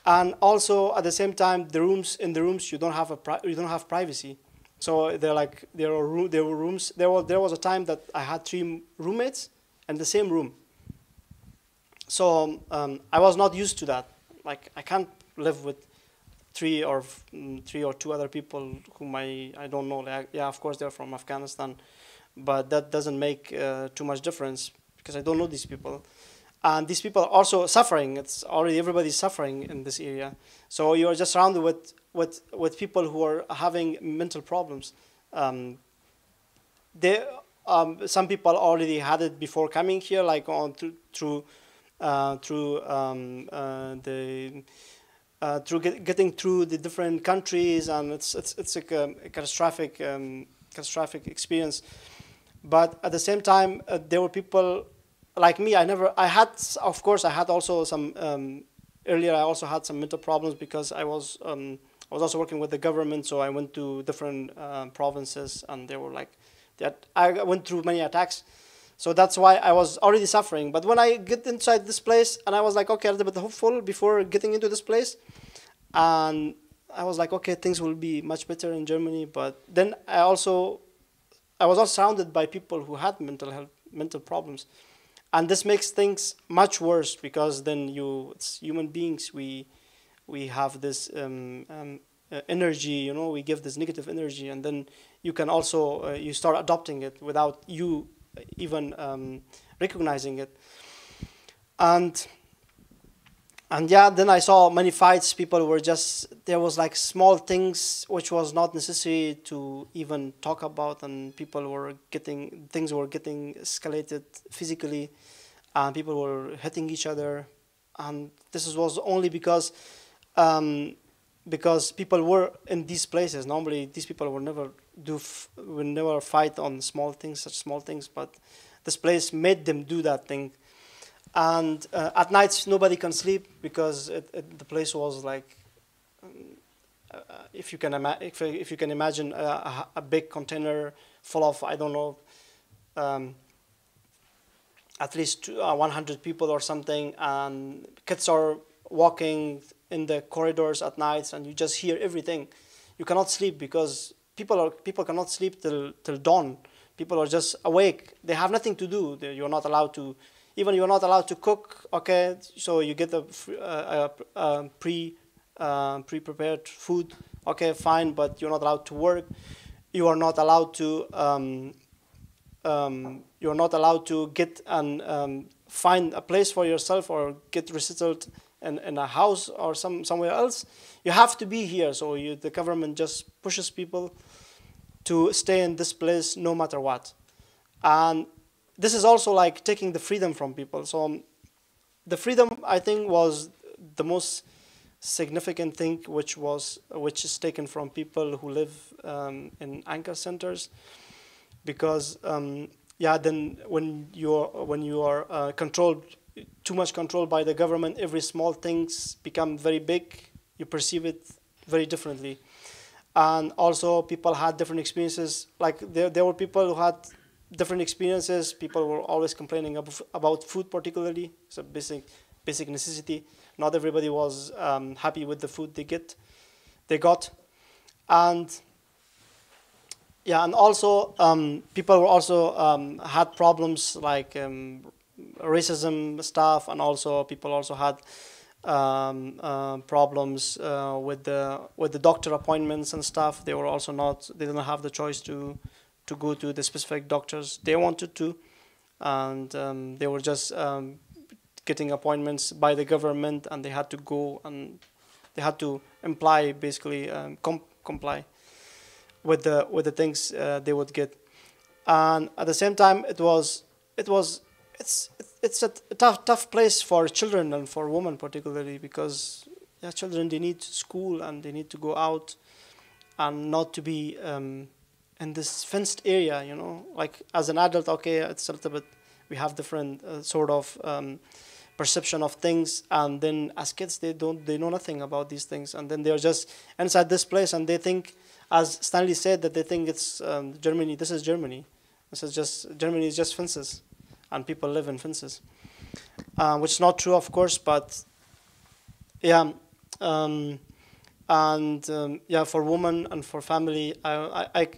And also at the same time, in the rooms you don't have privacy. So there were rooms. There was a time that I had 3 roommates in the same room. So I was not used to that. Like, I can't live with 3 or 2 other people whom I don't know. Like, yeah, of course they're from Afghanistan, but that doesn't make too much difference because I don't know these people. And these people are also suffering. It's already everybody's suffering in this area. So you are just surrounded with people who are having mental problems. Some people already had it before coming here, like through getting through the different countries, and it's like a catastrophic experience. But at the same time, there were people like me. I had also some earlier. I also had some mental problems because I was also working with the government. So I went to different provinces, and they were like that. I went through many attacks, so that's why I was already suffering. But when I get inside this place, and I was like, okay, a little bit hopeful before getting into this place, and I was like, okay, things will be much better in Germany. But then I was also surrounded by people who had mental problems. And this makes things much worse because then it's human beings. We have this energy, we give this negative energy, and then you can also you start adopting it without you even recognizing it. And yeah, then I saw many fights. People were there was like small things which was not necessary to even talk about, and things were getting escalated physically, and people were hitting each other, and this was only because people were in these places. Normally, these people would never fight on such small things, but this place made them do that thing. And at nights nobody can sleep because the place was like, if you can imagine a big container full of, I don't know, at least 100 people or something, and kids are walking in the corridors at nights, and you just hear everything. You cannot sleep because people cannot sleep till dawn. People are just awake. They have nothing to do. You're not allowed to. Even you're not allowed to cook, okay? So you get a pre-prepared food, okay, fine, but you're not allowed to work. You are not allowed to get and find a place for yourself or get resettled in a house or somewhere else. You have to be here. So the government just pushes people to stay in this place no matter what, and this is also like taking the freedom from people. So the freedom, I think, was the most significant thing which is taken from people who live in ANKER centers, because then when you are controlled, too much controlled by the government, every small things become very big. You perceive it very differently, and also people had different experiences. Like there were people who had different experiences. People were always complaining about food, particularly. It's a basic necessity. Not everybody was happy with the food they got, and yeah, and also people were also had problems like racism stuff, and also people also had problems with the doctor appointments and stuff. They were also they didn't have the choice to to go to the specific doctors they wanted to, and they were just getting appointments by the government, and they had to go and they had to basically comply with the things they would get. And at the same time, it's a tough place for children and for women particularly, because children, they need school and they need to go out and not to be in this fenced area, you know. Like as an adult, okay, it's a little bit, we have different sort of perception of things, and then as kids they know nothing about these things, and then they're just inside this place and they think, as Stanley said, that they think it's Germany. This is Germany. Germany is just fences, and people live in fences, which is not true, of course, but yeah. For women and for family, I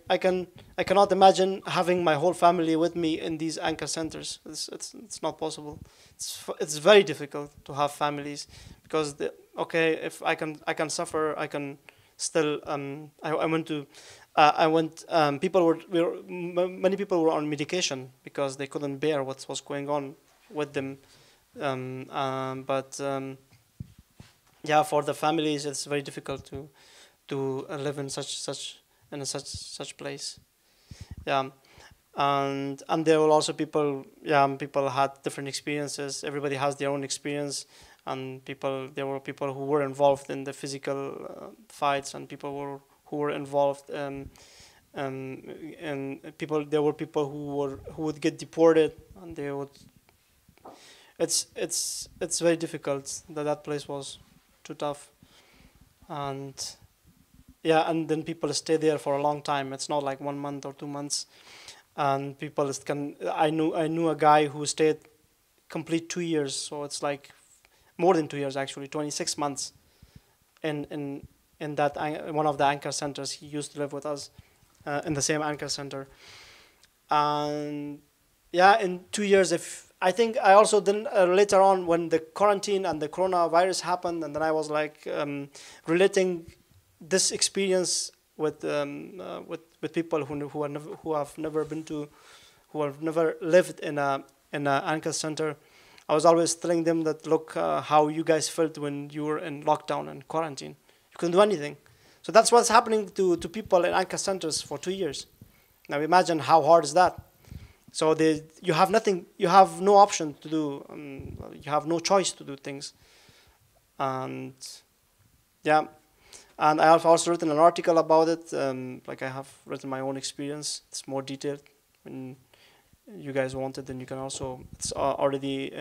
cannot imagine having my whole family with me in these anchor centers. It's not possible. It's very difficult to have families, because if I can suffer, I can still many people were on medication because they couldn't bear what was going on with them, for the families, it's very difficult to live in such place. Yeah, and there were also people had different experiences. Everybody has their own experience, and there were people who were involved in the physical fights, and people who were involved there were people who would get deported, and they would. It's very difficult. That place was too tough, and then people stay there for a long time. It's not like 1 month or 2 months, and people I knew a guy who stayed complete 2 years, so it's like more than 2 years actually, 26 months in that one of the anchor centers. He used to live with us in the same anchor center, and in 2 years, I think I also then later on, when the quarantine and the coronavirus happened, and then I was like relating this experience with people who have never lived in an anchor center. I was always telling them that, look, how you guys felt when you were in lockdown and quarantine. You couldn't do anything. So that's what's happening to people in anchor centers for 2 years. Now imagine how hard is that. So you have nothing, you have no option to do, you have no choice to do things. And and I have also written an article about it, like I have written my own experience. It's more detailed. When you guys want it, then you can also, it's already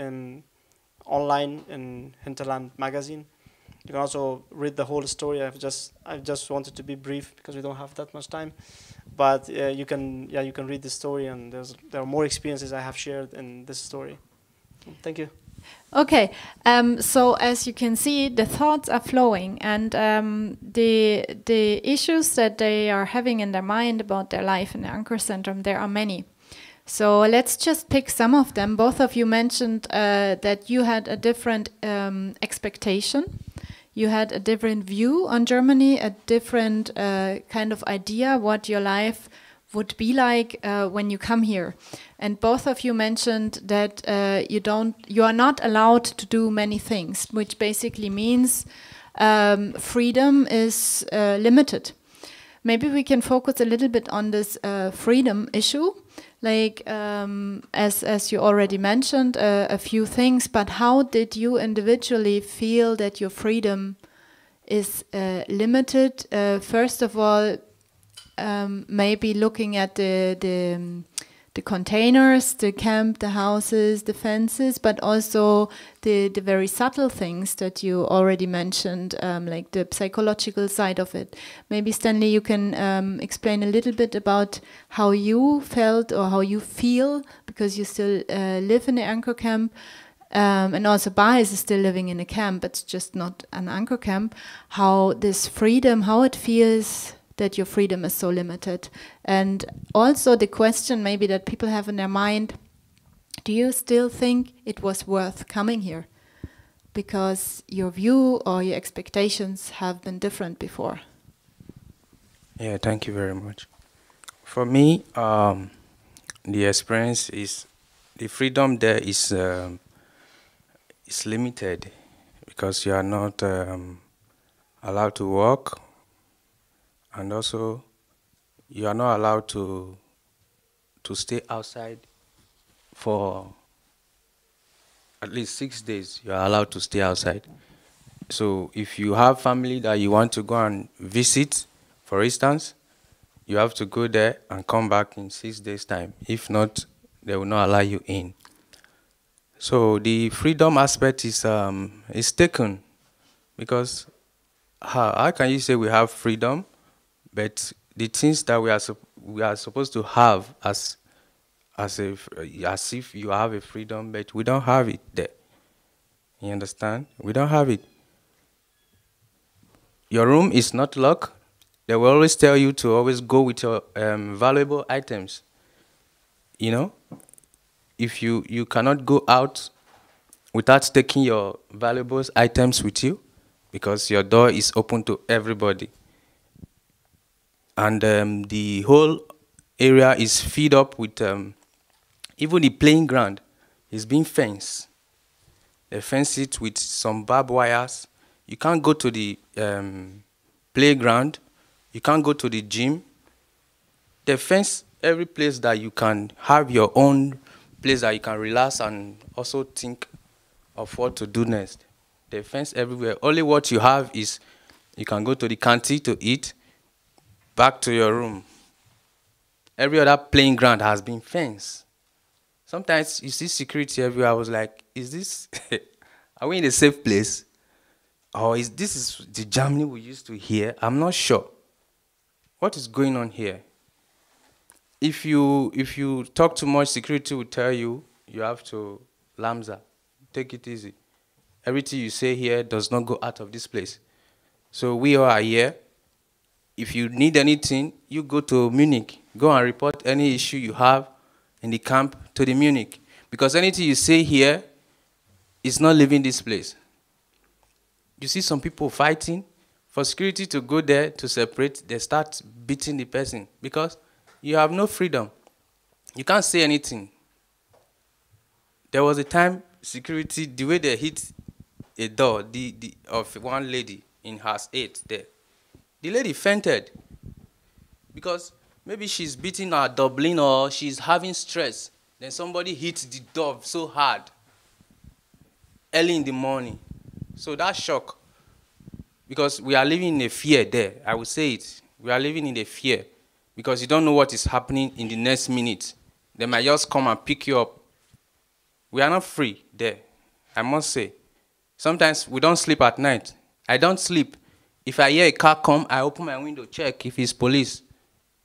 online in Hinterland magazine. You can also read the whole story. I just wanted to be brief because we don't have that much time. But you can read the story, and there are more experiences I have shared in this story. Thank you. Okay, so as you can see, the thoughts are flowing, and the issues that they are having in their mind about their life in the ANKER-Zentrum, there are many. So let's just pick some of them. Both of you mentioned that you had a different expectation. You had a different view on Germany, a different kind of idea what your life would be like when you come here. And both of you mentioned that you are not allowed to do many things, which basically means freedom is limited. Maybe we can focus a little bit on this freedom issue. Like, as you already mentioned, a few things, but how did you individually feel that your freedom is limited? First of all, maybe looking at the containers, the camp, the houses, the fences, but also the very subtle things that you already mentioned, like the psychological side of it. Maybe, Stanley, you can explain a little bit about how you felt or how you feel, because you still live in the anchor camp, and also Bayerns is still living in a camp. It's just not an anchor camp. How this freedom, how it feels that your freedom is so limited. And also the question maybe that people have in their mind, do you still think it was worth coming here? Because your view or your expectations have been different before. Yeah, thank you very much. For me, the experience is the freedom there is limited because you are not allowed to work, and also you are not allowed to stay outside for at least 6 days. You are allowed to stay outside. So if you have family that you want to go and visit, for instance, you have to go there and come back in 6 days' time. If not, they will not allow you in. So the freedom aspect is taken, because how can you say we have freedom, but the things that we are supposed to have as if you have a freedom, but we don't have it there. You understand? We don't have it. Your room is not locked. They will always tell you to always go with your valuable items. You know, if you cannot go out without taking your valuable items with you, because your door is open to everybody. And the whole area is filled up with, even the playing ground is being fenced. They fence it with some barbed wires. You can't go to the playground. You can't go to the gym. They fence every place that you can have your own place that you can relax and also think of what to do next. They fence everywhere. Only what you have is you can go to the canteen to eat, back to your room. Every other playing ground has been fenced. Sometimes you see security everywhere. I was like, is this, are we in a safe place? Or this is the Germany we used to hear? I'm not sure. What is going on here? If you talk too much, security will tell you you have to lamza, take it easy. Everything you say here does not go out of this place. So we all are here. If you need anything, you go to Munich. Go and report any issue you have in the camp to the Munich. Because anything you say here is not leaving this place. You see some people fighting. For security to go there to separate, they start beating the person because you have no freedom. You can't say anything. There was a time security, the way they hit a door of one lady in house 8 there, the lady fainted because maybe she's beating her Dublin or she's having stress. Then somebody hit the door so hard early in the morning. So that shock. Because we are living in a fear there. I will say it. We are living in a fear. Because you don't know what is happening in the next minute. They might just come and pick you up. We are not free there, I must say. Sometimes we don't sleep at night. I don't sleep. If I hear a car come, I open my window, check if it's police.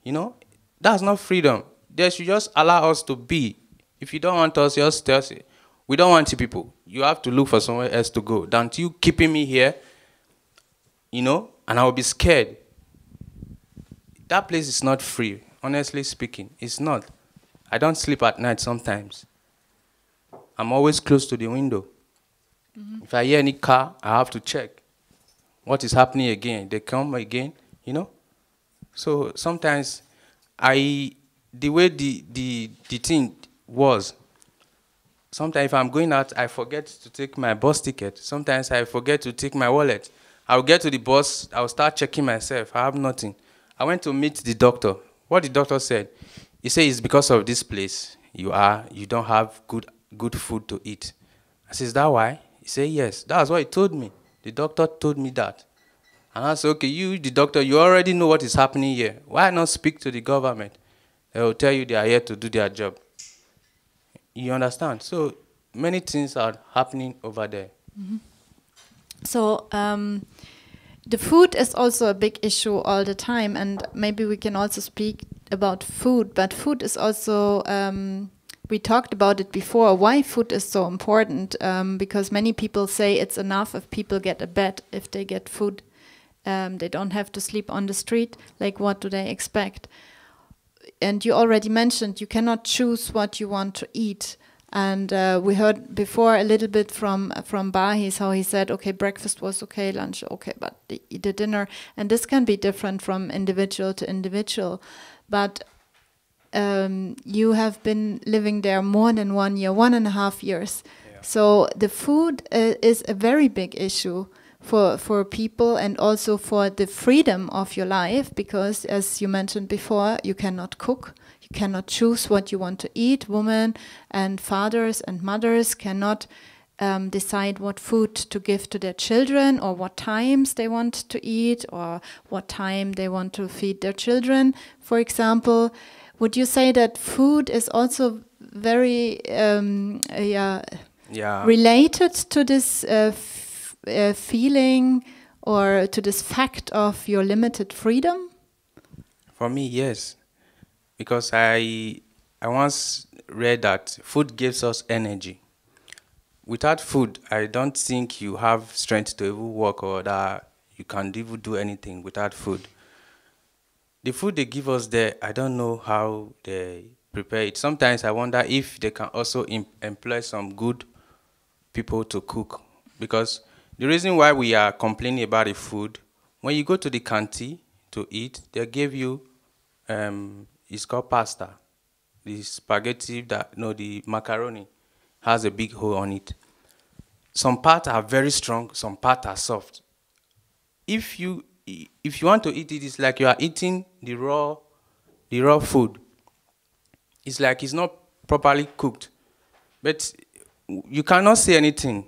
You know, that's not freedom. They should just allow us to be. If you don't want us, just tell us, we don't want you people. You have to look for somewhere else to go. Than you keeping me here, you know, and I will be scared. That place is not free, honestly speaking. It's not. I don't sleep at night sometimes. I'm always close to the window. Mm-hmm. If I hear any car, I have to check what is happening again. They come again, you know. So sometimes the way the thing was, sometimes if I'm going out, I forget to take my bus ticket. Sometimes I forget to take my wallet. I'll get to the bus, I'll start checking myself. I have nothing. I went to meet the doctor. What the doctor said, he said it's because of this place you don't have good food to eat. I said, is that why? He said, yes. That's what he told me. The doctor told me that. And I said, okay, you, the doctor, you already know what is happening here. Why not speak to the government? They will tell you they are here to do their job. You understand? So many things are happening over there. Mm-hmm. So the food is also a big issue all the time, and maybe we can also speak about food, but food is also, we talked about it before, why food is so important, because many people say it's enough if people get a bed, if they get food, they don't have to sleep on the street, like what do they expect? And you already mentioned you cannot choose what you want to eat. And we heard before a little bit from Bahis how he said, okay, breakfast was okay, lunch okay, but the dinner, and this can be different from individual to individual. But you have been living there more than 1 year, 1.5 years. Yeah. So the food is a very big issue for people, and also for the freedom of your life, because as you mentioned before, you cannot cook, you cannot choose what you want to eat. Women and fathers and mothers cannot decide what food to give to their children, or what times they want to eat, or what time they want to feed their children, for example. Would you say that food is also very related to this feeling, or to this fact of your limited freedom? For me, yes. Because I once read that food gives us energy. Without food, I don't think you have strength to even walk, or that you can even do anything without food. The food they give us there, I don't know how they prepare it. Sometimes I wonder if they can also employ some good people to cook. Because the reason why we are complaining about the food, when you go to the canteen to eat, they give you, it's called pasta. The spaghetti, the macaroni has a big hole on it. Some parts are very strong, some parts are soft. If you want to eat it, it's like you are eating the raw food. It's like it's not properly cooked. But you cannot say anything.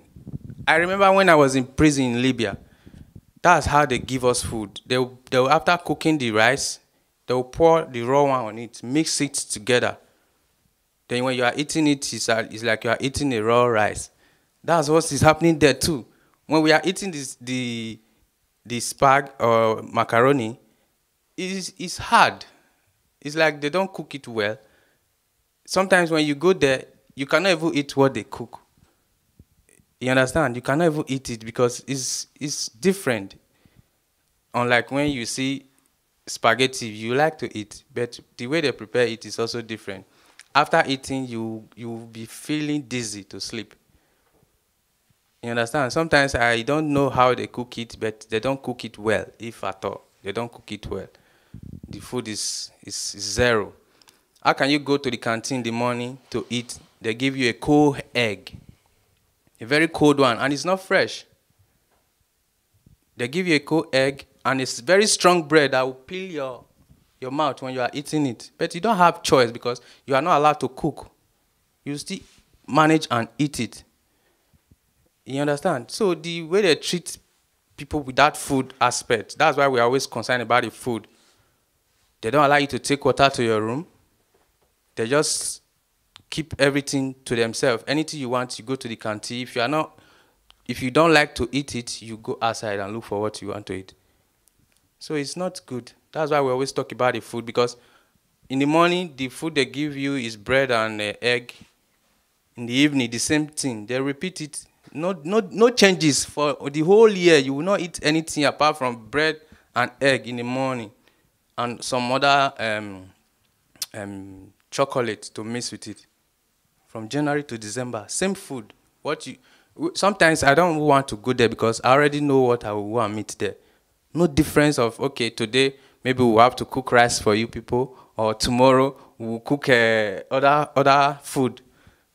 I remember when I was in prison in Libya, that's how they give us food. They'll after cooking the rice, they'll pour the raw one on it, mix it together. Then when you are eating it, it's like you are eating a raw rice. That's what is happening there too. When we are eating the spag or macaroni, it's hard. It's like they don't cook it well. Sometimes when you go there, you cannot even eat what they cook. You understand? You cannot even eat it because it's different. Unlike when you see spaghetti, you like to eat, but the way they prepare it is also different. After eating, you will be feeling dizzy to sleep. You understand? Sometimes I don't know how they cook it, but they don't cook it well, if at all. They don't cook it well. The food is zero. How can you go to the canteen in the morning to eat? They give you a cold egg, a very cold one, and it's not fresh. They give you a cold egg, and it's very strong bread that will peel your mouth when you are eating it. But you don't have choice because you are not allowed to cook. You still manage and eat it. You understand? So the way they treat people with that food aspect, that's why we're always concerned about the food. They don't allow you to take water to your room. They just keep everything to themselves. Anything you want, you go to the canteen. If you don't like to eat it, you go outside and look for what you want to eat. So it's not good. That's why we always talk about the food, because in the morning, the food they give you is bread and egg. In the evening, the same thing. They repeat it. No changes. For the whole year, you will not eat anything apart from bread and egg in the morning and some other chocolate to mix with it. From January to December, same food. Sometimes I don't want to go there because I already know what I will want to meet there. No difference of, okay, today maybe we'll have to cook rice for you people, or tomorrow we'll cook other food.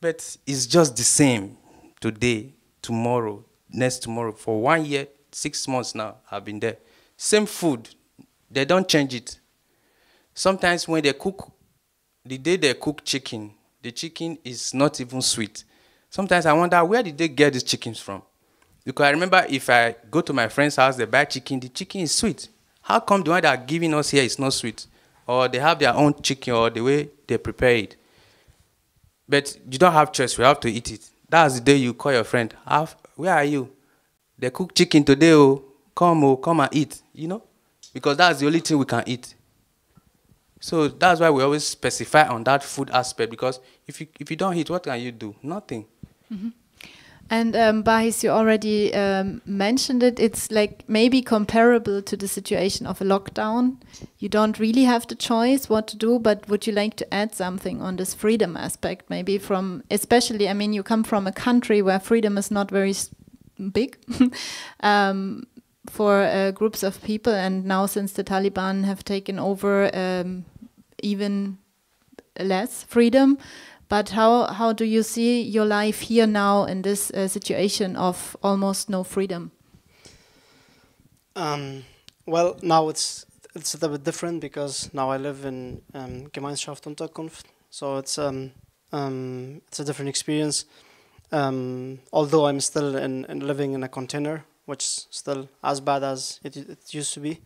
But it's just the same. Today, tomorrow, next tomorrow. For 1 year, 6 months now, I've been there. Same food. They don't change it. Sometimes when they cook, the day they cook chicken, the chicken is not even sweet. Sometimes I wonder, where did they get these chickens from? Because I remember if I go to my friend's house, they buy chicken, the chicken is sweet. How come the one they are giving us here is not sweet? Or they have their own chicken, or the way they prepare it. But you don't have choice, you have to eat it. That's the day you call your friend. Where are you? They cook chicken today, come and eat, because that's the only thing we can eat. So that's why we always specify on that food aspect, because if you don't eat, what can you do? Nothing. Mm-hmm. And Bahis, you already mentioned it. It's like maybe comparable to the situation of a lockdown. You don't really have the choice what to do, but would you like to add something on this freedom aspect? Maybe especially, you come from a country where freedom is not very big for groups of people, and now since the Taliban have taken over, even less freedom. But how do you see your life here now in this situation of almost no freedom? Well, now it's a little bit different because now I live in Gesellschaft Unterkunft, so it's a different experience. Although I'm still living in a container, which is still as bad as it used to be.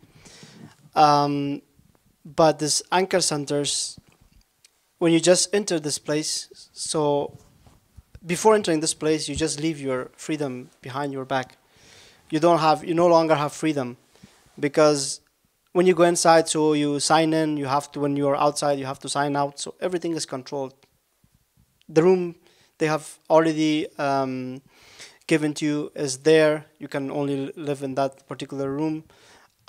But this anchor centers, when you just enter this place, so before entering this place, you just leave your freedom behind your back. You no longer have freedom, because when you go inside, so you sign in, you have to, when you're outside, you have to sign out, so everything is controlled. The room they have already given to you is there. You can only live in that particular room.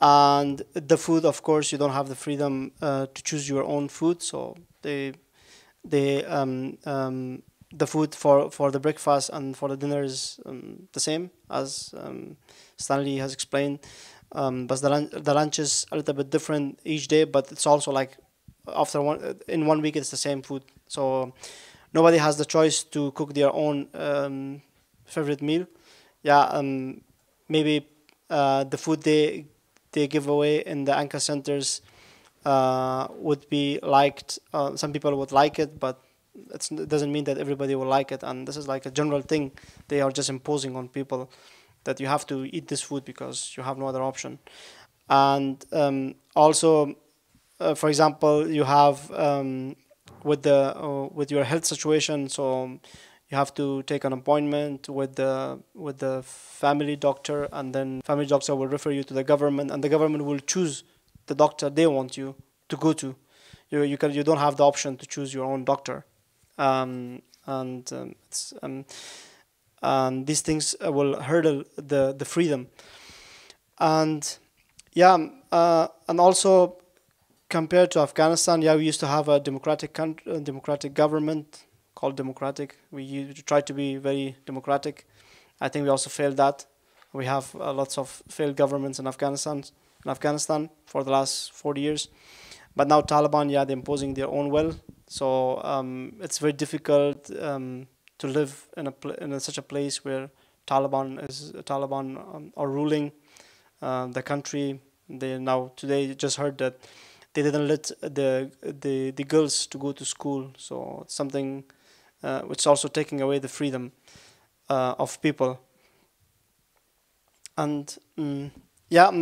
And the food, of course, you don't have the freedom to choose your own food. So the food for the breakfast and for the dinner is the same as Stanley has explained. But the lunch is a little bit different each day. But it's also like in 1 week it's the same food. So nobody has the choice to cook their own favorite meal. Yeah, maybe the food they give away in the anchor centers would be liked. Some people would like it, but it doesn't mean that everybody will like it. And this is like a general thing they are just imposing on people, that you have to eat this food because you have no other option. And also, for example, you have with your health situation, so you have to take an appointment with the family doctor, and then family doctor will refer you to the government, and the government will choose the doctor they want you to go to. You don't have the option to choose your own doctor, and these things will hurdle the freedom. And yeah, and also compared to Afghanistan, yeah, we used to have a democratic government. Called democratic. We tried to be very democratic. I think we also failed that. We have lots of failed governments in Afghanistan for the last 40 years. But now Taliban, yeah, they're imposing their own will. So it's very difficult to live in such a place where Taliban are ruling the country. They now today just heard that they didn't let the girls to go to school. So it's something which is also taking away the freedom of people. And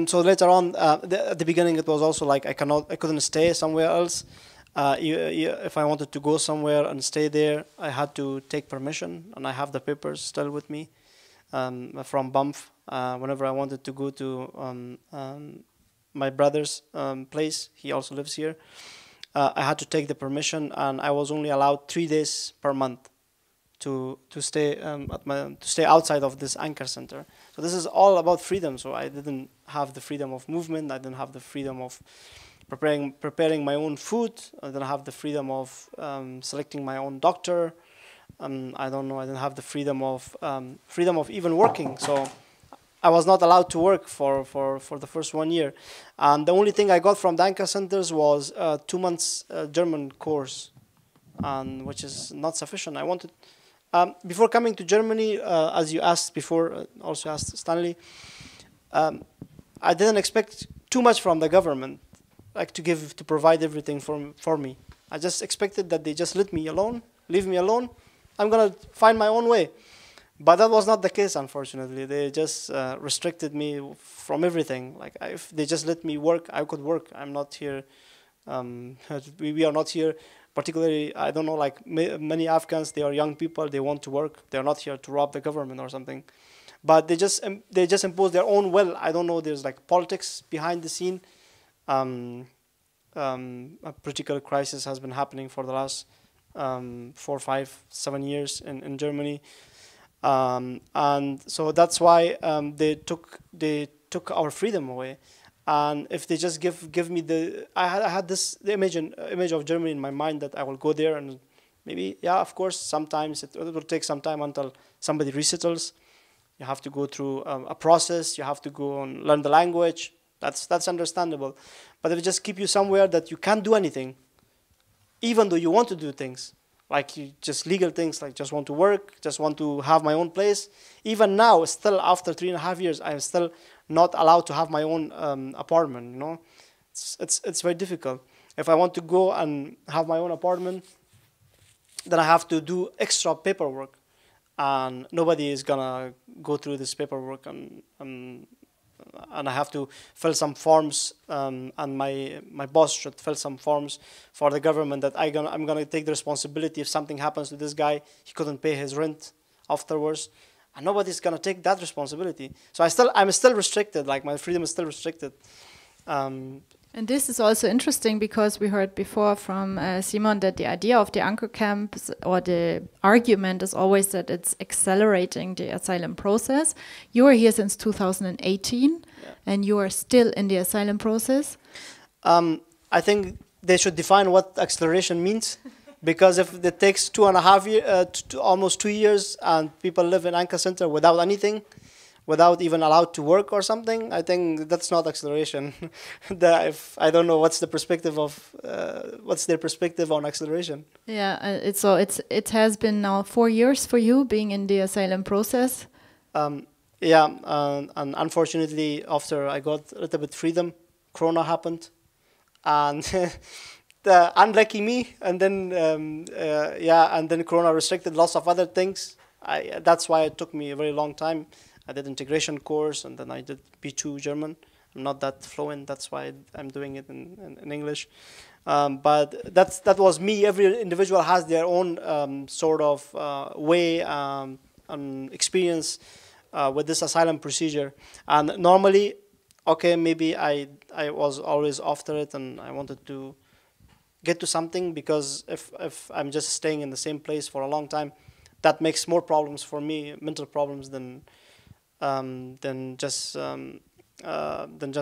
so later on, at the beginning, it was also like I couldn't stay somewhere else. If I wanted to go somewhere and stay there, I had to take permission, and I have the papers still with me from Banff. Whenever I wanted to go to my brother's place, he also lives here. I had to take the permission, and I was only allowed 3 days per month to stay to stay outside of this anchor center. So this is all about freedom. So I didn't have the freedom of movement. I didn't have the freedom of preparing my own food. I didn't have the freedom of selecting my own doctor. I didn't have the freedom of even working. So I was not allowed to work for the first 1 year. And the only thing I got from the anchor centers was 2 months German course, which is not sufficient. I wanted, before coming to Germany, as you asked before, also asked Stanley, I didn't expect too much from the government, like to provide everything for me. I just expected that they just leave me alone. I'm gonna find my own way. But that was not the case, unfortunately. They just restricted me from everything. Like if they just let me work, I could work. I'm not here. We are not here. Particularly, I don't know. Like many Afghans, they are young people. They want to work. They are not here to rob the government or something. But they just impose their own will. I don't know. There's like politics behind the scene. A political crisis has been happening for the last 4, 5, 7 years in Germany. And so that's why they took our freedom away. And if they just give me I had the image of Germany in my mind, that I will go there and maybe, yeah, of course, sometimes it will take some time until somebody resettles. You have to go through a process. You have to go and learn the language. That's understandable. But if they just keep you somewhere that you can't do anything, even though you want to do things, like you just legal things, like just want to work, just want to have my own place. Even now, still after 3.5 years, I'm still not allowed to have my own apartment. You know, it's very difficult. If I want to go and have my own apartment, then I have to do extra paperwork, and nobody is gonna go through this paperwork, and I have to fill some forms, and my boss should fill some forms for the government that I'm gonna take the responsibility if something happens to this guy, he couldn't pay his rent afterwards, and nobody's gonna take that responsibility. So I'm still restricted, like my freedom is still restricted. And this is also interesting because we heard before from Simon that the idea of the ANKER camps, or the argument, is always that it's accelerating the asylum process. You are here since 2018, and you are still in the asylum process. I think they should define what acceleration means, because if it takes 2.5 years, almost 2 years, and people live in ANKER-Center without anything, without even allowed to work or something, I think that's not acceleration. I don't know what's the perspective of what's their perspective on acceleration. Yeah, it has been now 4 years for you being in the asylum process. Yeah, and unfortunately, after I got a little bit freedom, Corona happened, and unlucky me, and then and then Corona restricted lots of other things. That's why it took me a very long time. I did integration course, and then I did B2 German. I'm not that fluent, that's why I'm doing it in English. But that was me. Every individual has their own sort of way and experience with this asylum procedure. And normally, okay, maybe I was always after it, and I wanted to get to something, because if I'm just staying in the same place for a long time, that makes more problems for me, mental problems, than just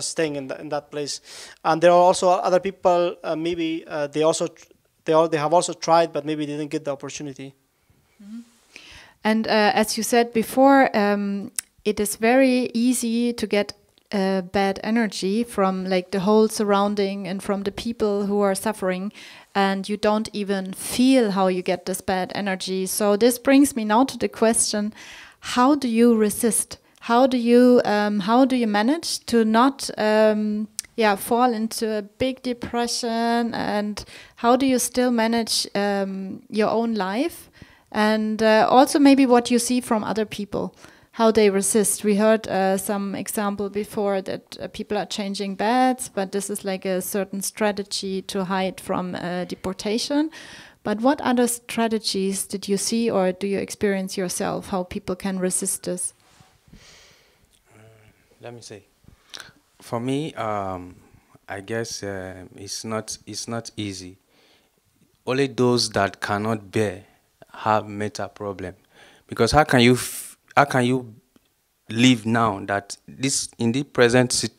staying in that place. And there are also other people. Maybe they have also tried, but maybe they didn't get the opportunity. Mm-hmm. And as you said before, it is very easy to get bad energy from like the whole surrounding and from the people who are suffering, and you don't even feel how you get this bad energy. So this brings me now to the question: how do you resist? How do you manage to not fall into a big depression, and how do you still manage your own life, and also maybe what you see from other people, how they resist? We heard some example before that people are changing beds, but this is like a certain strategy to hide from deportation. But what other strategies did you see, or do you experience yourself, how people can resist this? Let me say, for me, I guess it's not easy. Only those that cannot bear have mental problem, because how can you live now that in the present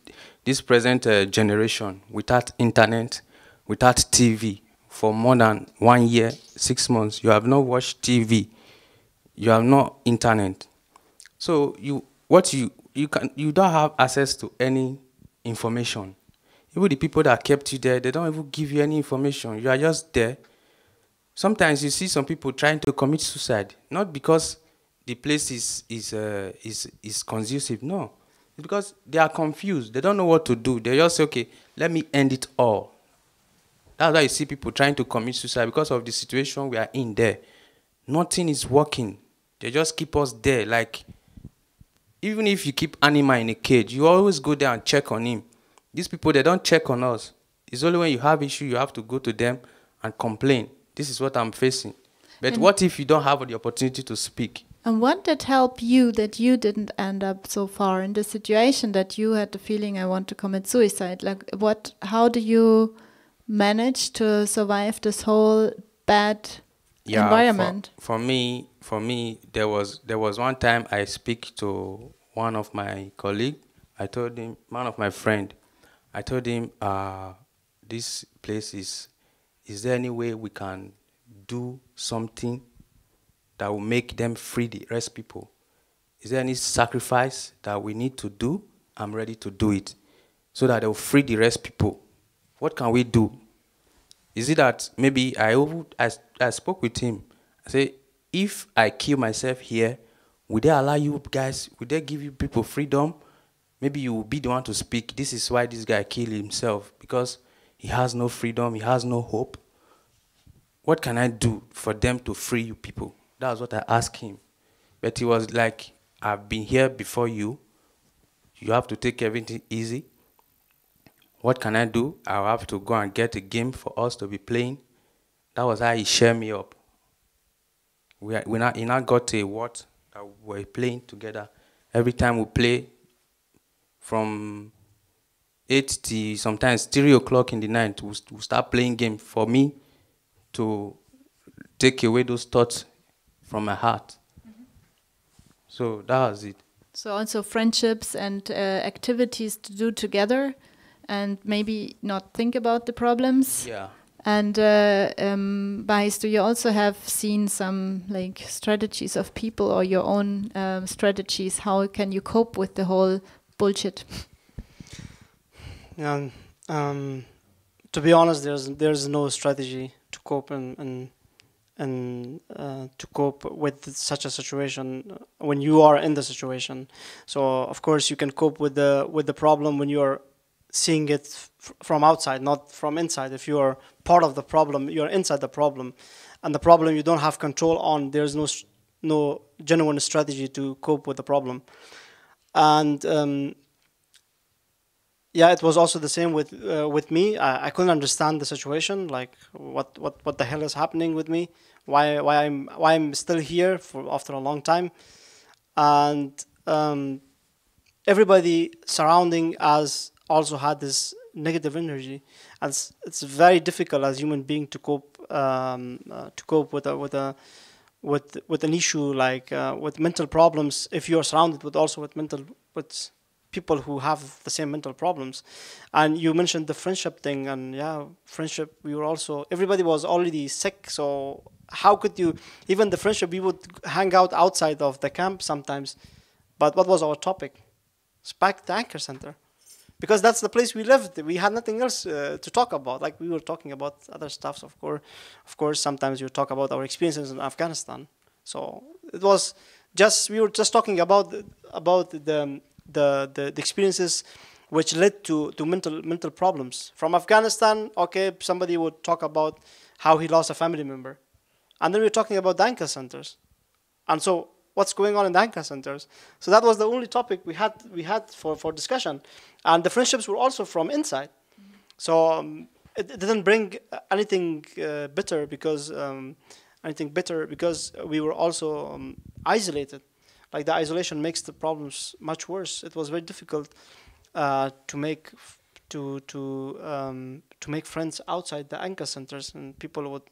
generation, without internet, without TV for more than 1 year, 6 months? You have not watched TV, you have no internet, so you don't have access to any information. Even the people that kept you there, they don't even give you any information. You are just there. Sometimes you see some people trying to commit suicide, not because the place is conducive. No, it's because they are confused. They don't know what to do. They just say, okay, let me end it all. That's why you see people trying to commit suicide, because of the situation we are in there. Nothing is working. They just keep us there. Like, even if you keep animal in a cage, you always go there and check on him. These people, they don't check on us. It's only when you have issue, you have to go to them and complain. This is what I'm facing. But what if you don't have the opportunity to speak? And what did help you that you didn't end up so far in the situation that you had the feeling, I want to commit suicide? Like, how do you manage to survive this whole bad environment? For me, there was one time I speak to one of my colleague. I told him, one of my friend, I told him, this place is there any way we can do something that will make them free the rest people? Is there any sacrifice that we need to do? I'm ready to do it, so that they will free the rest people. What can we do? is it that maybe I spoke with him. I say, if I kill myself here, would they allow you guys, would they give you people freedom? Maybe you will be the one to speak. This is why this guy killed himself, because he has no freedom, he has no hope. What can I do for them to free you people? That was what I asked him. But he was like, I've been here before you. You have to take everything easy. What can I do? I'll have to go and get a game for us to be playing. That was how he shared me up. He now got a what that we were playing together. Every time we play from 8 to sometimes 3 o'clock in the night, we start playing game for me to take away those thoughts from my heart. Mm-hmm. So that was it. So also friendships and activities to do together, and maybe not think about the problems. Yeah. And Bahis, do you also have seen some like strategies of people or your own strategies? How can you cope with the whole bullshit? Yeah, to be honest, there's no strategy to cope and to cope with such a situation when you are in the situation. So of course you can cope with the problem when you are seeing it from outside, not from inside. If you are part of the problem, you are inside the problem, and the problem you don't have control on. There's no genuine strategy to cope with the problem, and yeah, it was also the same with me. I couldn't understand the situation, like what the hell is happening with me? Why I'm still here after a long time, and everybody surrounding us also had this negative energy, and it's very difficult as human being to cope with an issue like with mental problems if you are surrounded with people who have the same mental problems. And you mentioned the friendship thing, and yeah, friendship, everybody was already sick, so how could you, even the friendship, we would hang out outside of the camp sometimes, but what was our topic? It's back the ANKER Center, because that's the place we lived. We had nothing else to talk about. Like, we were talking about other stuff, of course, sometimes we would talk about our experiences in Afghanistan. So it was just, we were just talking about the experiences which led to mental problems. From Afghanistan, okay, somebody would talk about how he lost a family member. And then we were talking about the ANKER centers. And so what's going on in the ANKER centers? So that was the only topic we had for discussion. And the friendships were also from inside. So it didn't bring anything bitter because we were also isolated. Like, the isolation makes the problems much worse. It was very difficult to make friends outside the ANKER centers, and people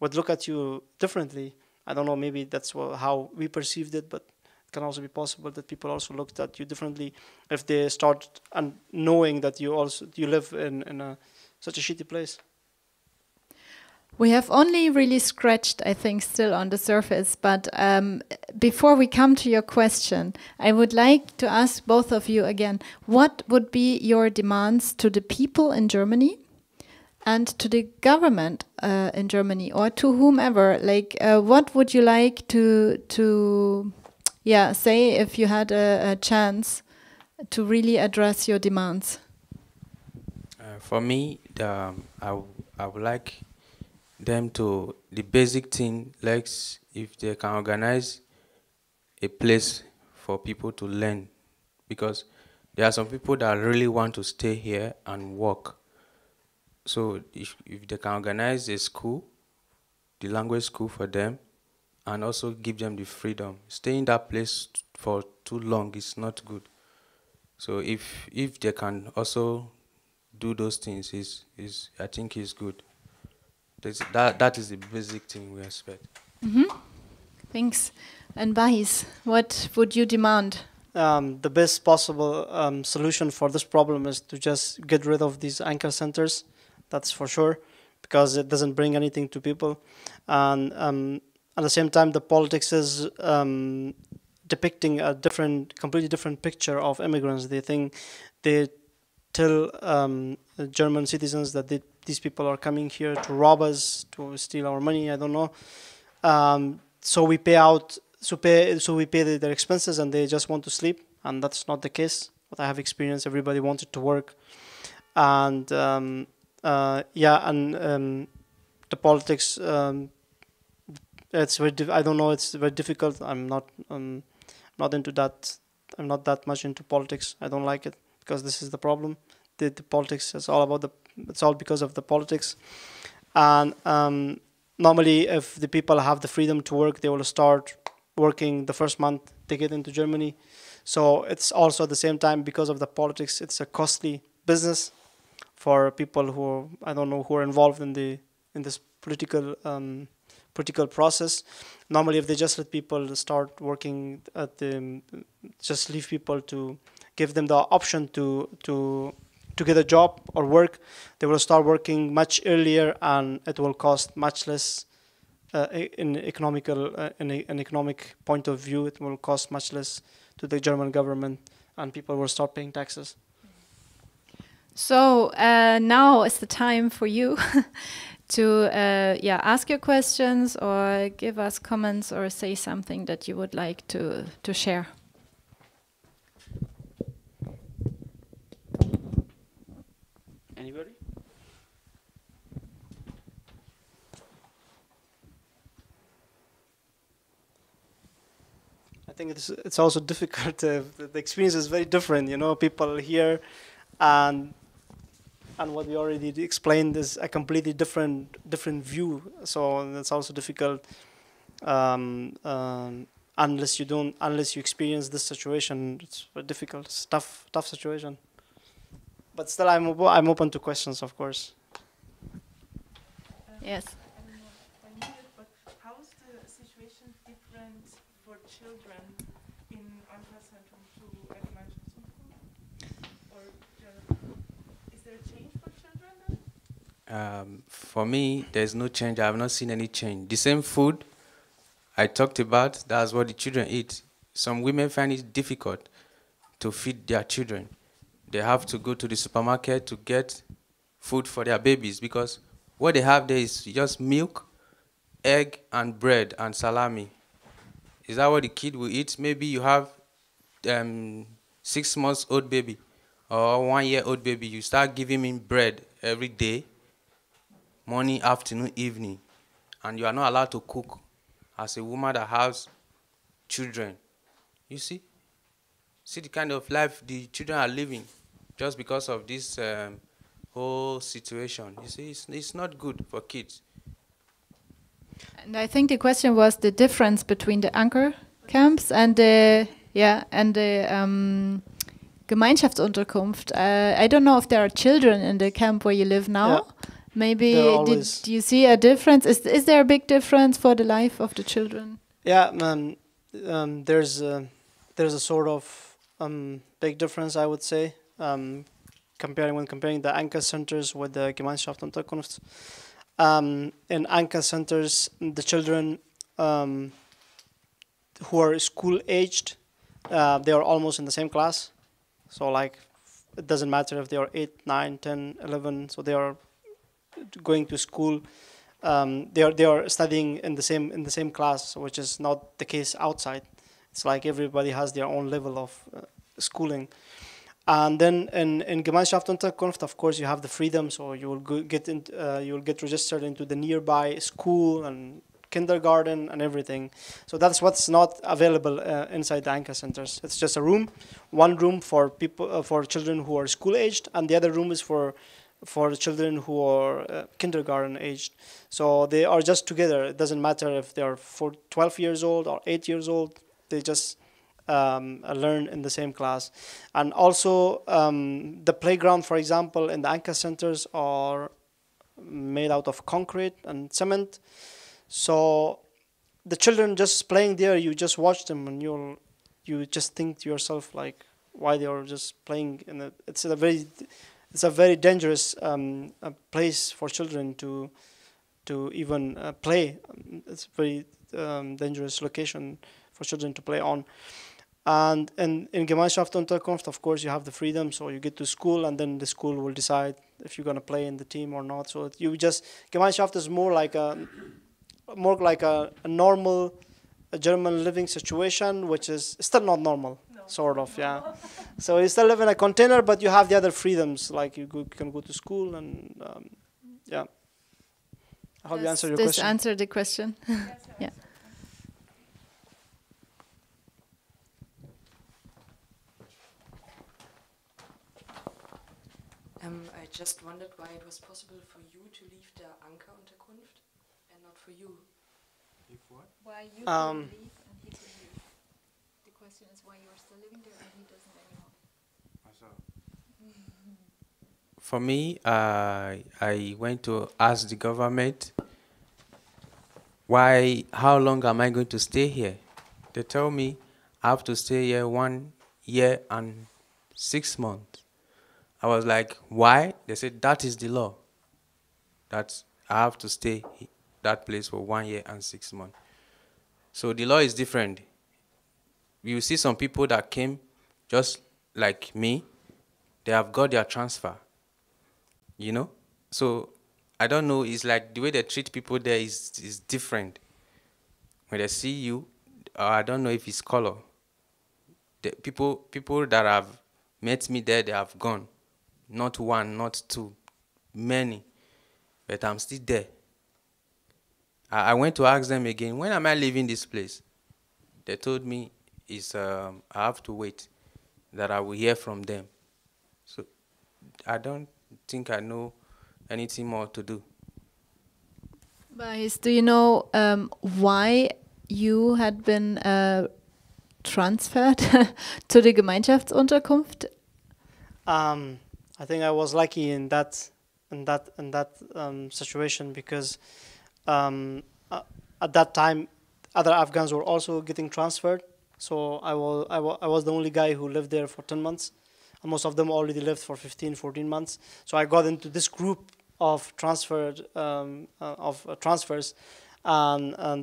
would look at you differently. I don't know, maybe that's how we perceived it, but it can also be possible that people also looked at you differently if they start knowing that you live in such a shitty place. We have only really scratched, I think, still on the surface, but before we come to your question, I would like to ask both of you again, what would be your demands to the people in Germany and to the government in Germany, or to whomever? Like, what would you like to say if you had a chance to really address your demands? For me, I would like them to, the basic thing, like if they can organize a place for people to learn, because there are some people that really want to stay here and work. So if they can organize a school, the language school for them, and also give them the freedom. Staying in that place for too long is not good. So if they can also do those things, I think is good. That is the basic thing we expect. Mm-hmm. Thanks. And Bahis, what would you demand? The best possible solution for this problem is to just get rid of these ANKER centers. That's for sure, because it doesn't bring anything to people. And at the same time, the politics is depicting a completely different picture of immigrants. They think they tell German citizens that these people are coming here to rob us, to steal our money. I don't know. So we pay out, so we pay their expenses, and they just want to sleep, and that's not the case. What I have experienced, everybody wanted to work, and yeah, and the politics. It's very. I don't know. It's very difficult. I'm not into that. I'm not that much into politics. I don't like it because this is the problem. The politics is all about it's all because of the politics, and normally if the people have the freedom to work, they will start working the first month they get into Germany. So it's also at the same time, because of the politics, it's a costly business for people who I don't know who are involved in this political process. Normally, if they just let people start working just leave people to give them the option to get a job or work, they will start working much earlier, and it will cost much less. In an economic point of view, it will cost much less to the German government, and people will start paying taxes. So now is the time for you to ask your questions or give us comments or say something that you would like to share. Anybody? I think it's also difficult. The experience is very different. You know, people here, and what we already explained is a completely different view. So it's also difficult unless you experience this situation. It's very difficult. It's tough situation. But still, I'm open to questions, of course. Yes. How's the situation different for children in ANKER-Zentrum to ANKER-Zentrum? Or is there a change for children then? For me, there's no change. I have not seen any change. The same food I talked about, that's what the children eat. Some women find it difficult to feed their children. They have to go to the supermarket to get food for their babies, because what they have there is just milk, egg, and bread, and salami. Is that what the kid will eat? Maybe you have 6 months old baby or 1 year old baby. You start giving him bread every day, morning, afternoon, evening, and you are not allowed to cook as a woman that has children. You see the kind of life the children are living just because of this whole situation. You see, it's not good for kids. And I think the question was the difference between the ANKER camps and the Gemeinschaftsunterkunft. I don't know if there are children in the camp where you live now. Yeah. Maybe do you see a difference? Is there a big difference for the life of the children? Yeah, there's a sort of big difference, I would say, comparing the ANKER centers with the Gemeinschaftsunterkunft. In ANKER centers, the children who are school aged, they are almost in the same class. So like, it doesn't matter if they are 8, 9, 10, 11. So they are going to school. They are studying in the same class, which is not the case outside. It's like everybody has their own level of schooling. And then in Gemeinschaftsunterkunft, of course, you have the freedom, so you will get registered into the nearby school and kindergarten and everything. So that's what's not available inside the ANKER centers. It's just one room for people for children who are school aged, and the other room is for children who are kindergarten aged. So they are just together. It doesn't matter if they are 12 years old or 8 years old. They just learn in the same class. And also the playground, for example, in the ANKER centers are made out of concrete and cement. So the children just playing there, you just watch them and you just think to yourself like, why they are just playing in it. It's a very dangerous place for children to even play. It's a very dangerous location for children to play on. And in Gemeinschaftsunterkunft, of course, you have the freedom. So you get to school, and then the school will decide if you're going to play in the team or not. So Gemeinschaft is more like a normal German living situation, which is still not normal, sort of, yeah. So you still live in a container, but you have the other freedoms, like you can go to school, and yeah. I hope you answered your question. This answered the question. Yeah. I just wondered why it was possible for you to leave the ANKER-Unterkunft and not for you. Why you could leave and he could leave. The question is why you are still living there and he doesn't anymore. For me, I went to ask the government, how long am I going to stay here? They told me I have to stay here 1 year and 6 months. I was like, why? They said, that is the law. That I have to stay that place for 1 year and 6 months. So the law is different. You see some people that came just like me, they have got their transfer, you know? So I don't know, it's like the way they treat people there is different. When they see you, I don't know if it's color. The people that have met me there, they have gone. Not one, not two, many. But I'm still there. I went to ask them again, when am I leaving this place? They told me I have to wait, that I will hear from them. So I don't think I know anything more to do. But do you know why you had been transferred to the Gemeinschaftsunterkunft? I think I was lucky in that situation, because at that time other Afghans were also getting transferred. So I was the only guy who lived there for 10 months. And most of them already lived for 15, 14 months. So I got into this group of transfers, and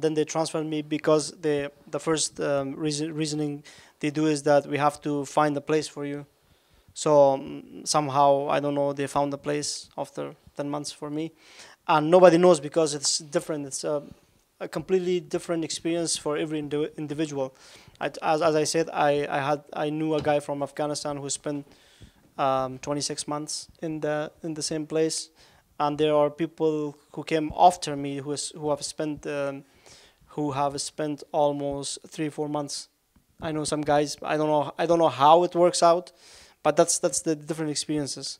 then they transferred me because the first reasoning they do is that we have to find a place for you. So somehow, I don't know, they found a place after 10 months for me. And nobody knows, because it's different. It's a completely different experience for every individual. As I said, I knew a guy from Afghanistan who spent 26 months in the same place, and there are people who came after me who have spent almost 3-4 months. I know some guys. I don't know how it works out, but that's the different experiences.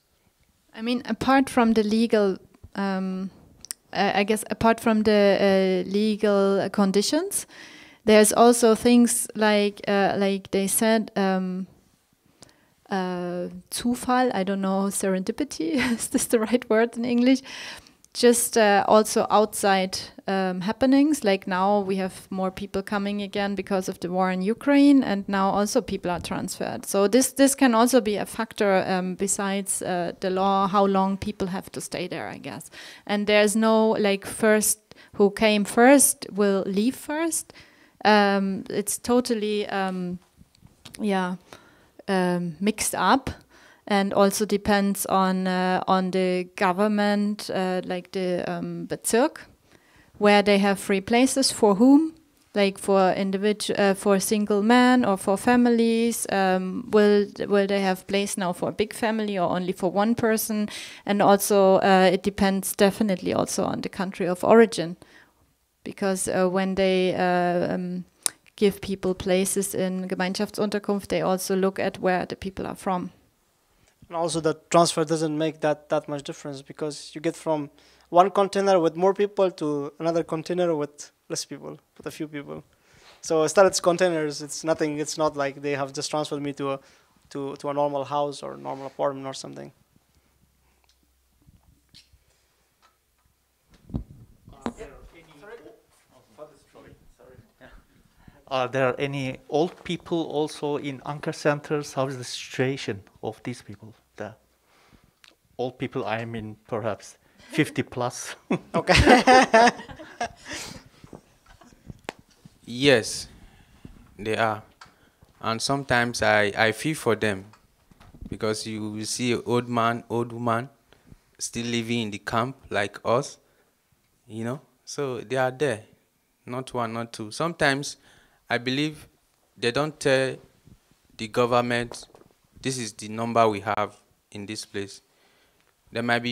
I mean, apart from the legal, I guess apart from the legal conditions, there's also things like they said, Zufall, I don't know, serendipity, is this the right word in English? Just also outside happenings, like now we have more people coming again because of the war in Ukraine, and now also people are transferred. So this can also be a factor besides the law, how long people have to stay there, I guess. And there's no like first, who came first will leave first. It's totally mixed up, and also depends on the government, like the Bezirk, where they have free places for whom, like for for single men or for families. Will they have place now for a big family or only for one person? And also it depends definitely also on the country of origin, because when they give people places in Gemeinschaftsunterkunft, they also look at where the people are from. And also the transfer doesn't make that much difference, because you get from one container with more people to another container with less people, with a few people. So still it's containers, it's nothing, it's not like they have just transferred me to a normal house or normal apartment or something. Are there any old people also in ANKER centers? How is the situation of these people? The old people, I mean, perhaps 50 plus. Okay. Yes, they are. And sometimes I feel for them, because you will see an old man, old woman, still living in the camp like us, you know. So they are there, not one, not two. Sometimes I believe they don't tell the government, this is the number we have in this place. They might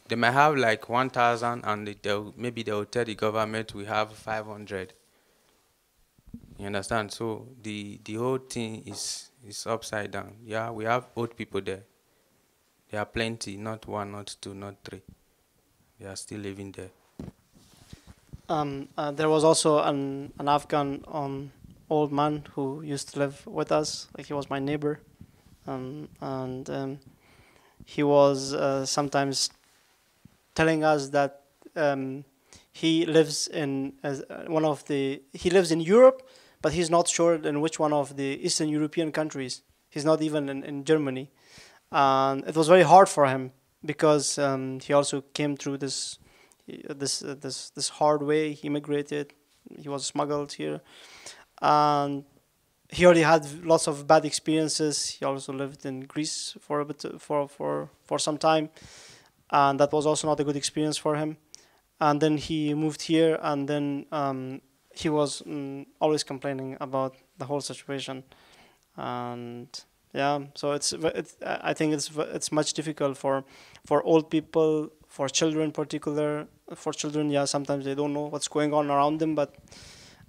have like 1,000, and maybe they will tell the government we have 500. You understand? So the whole thing is upside down. Yeah, we have old people there. There are plenty, not one, not two, not three. They are still living there. There was also an Afghan old man who used to live with us. Like, he was my neighbor, and he was sometimes telling us that he lives in he lives in Europe, but he's not sure in which one of the Eastern European countries. He's not even in Germany, and it was very hard for him because he also came through this hard way. He immigrated, he was smuggled here, and he already had lots of bad experiences. He also lived in Greece for a bit for some time, and that was also not a good experience for him. And then he moved here, and then he was always complaining about the whole situation. And yeah, so I think it's much difficult for old people, for children in particular. For children, yeah, sometimes they don't know what's going on around them, but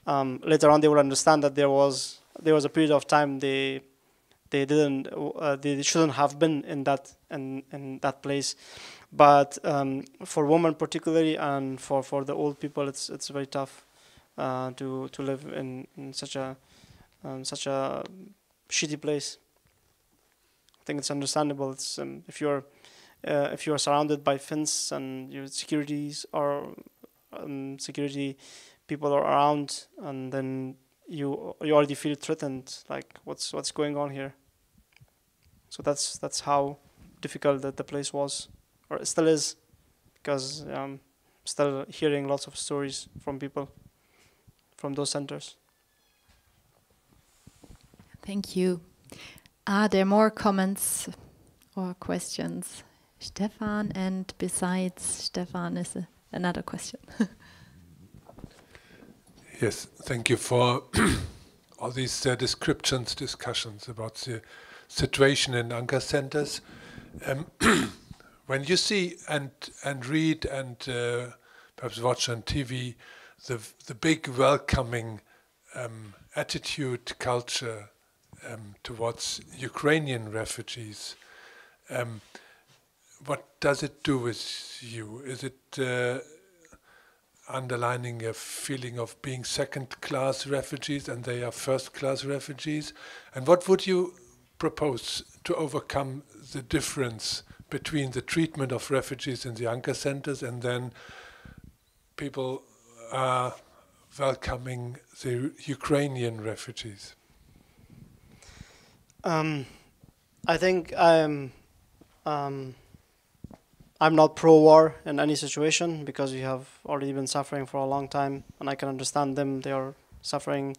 later on they will understand that there was a period of time they shouldn't have been in that place. But for women particularly, and for the old people, it's very tough to live in such a shitty place. I think it's understandable. It's if you're surrounded by fence and your security people are around, and then you already feel threatened. Like, what's going on here? So that's how difficult that the place was, or it still is, because still hearing lots of stories from people from those centers. Thank you. Are there more comments or questions? Stefan, and besides Stefan is another question. Yes, thank you for all these discussions about the situation in ANKER centers. When you see and read and perhaps watch on TV the big welcoming attitude, culture towards Ukrainian refugees, what does it do with you? Is it underlining a feeling of being second-class refugees and they are first-class refugees? And what would you propose to overcome the difference between the treatment of refugees in the ANKER centers and then people are welcoming the Ukrainian refugees? I think I'm not pro-war in any situation, because we have already been suffering for a long time, and I can understand them. They are suffering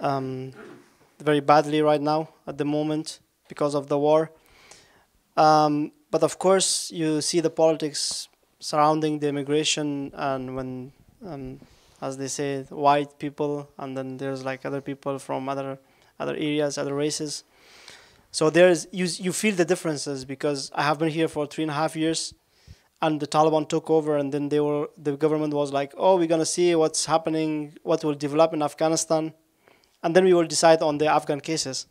very badly right now at the moment because of the war. But of course, you see the politics surrounding the immigration, and when, as they say, white people, and then there's like other people from other areas, other races. So you feel the differences, because I have been here for 3.5 years, and the Taliban took over, and then the government was like, oh, we're gonna see what's happening, what will develop in Afghanistan, and then we will decide on the Afghan cases.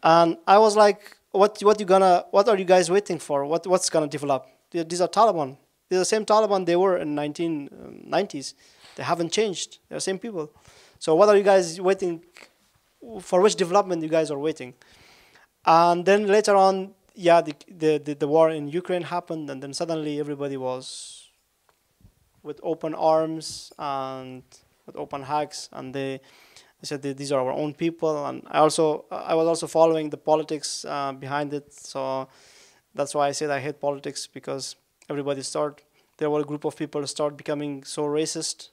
And I was like, what are you guys waiting for? What's gonna develop? These are Taliban. They're the same Taliban they were in 1990s. They haven't changed. They're the same people. So what are you guys waiting for? Which development you guys are waiting? And then later on, yeah, the war in Ukraine happened, and then suddenly everybody was with open arms and with open hugs, and they said that these are our own people. And I was also following the politics behind it, so that's why I said I hate politics, because there were a group of people start becoming so racist,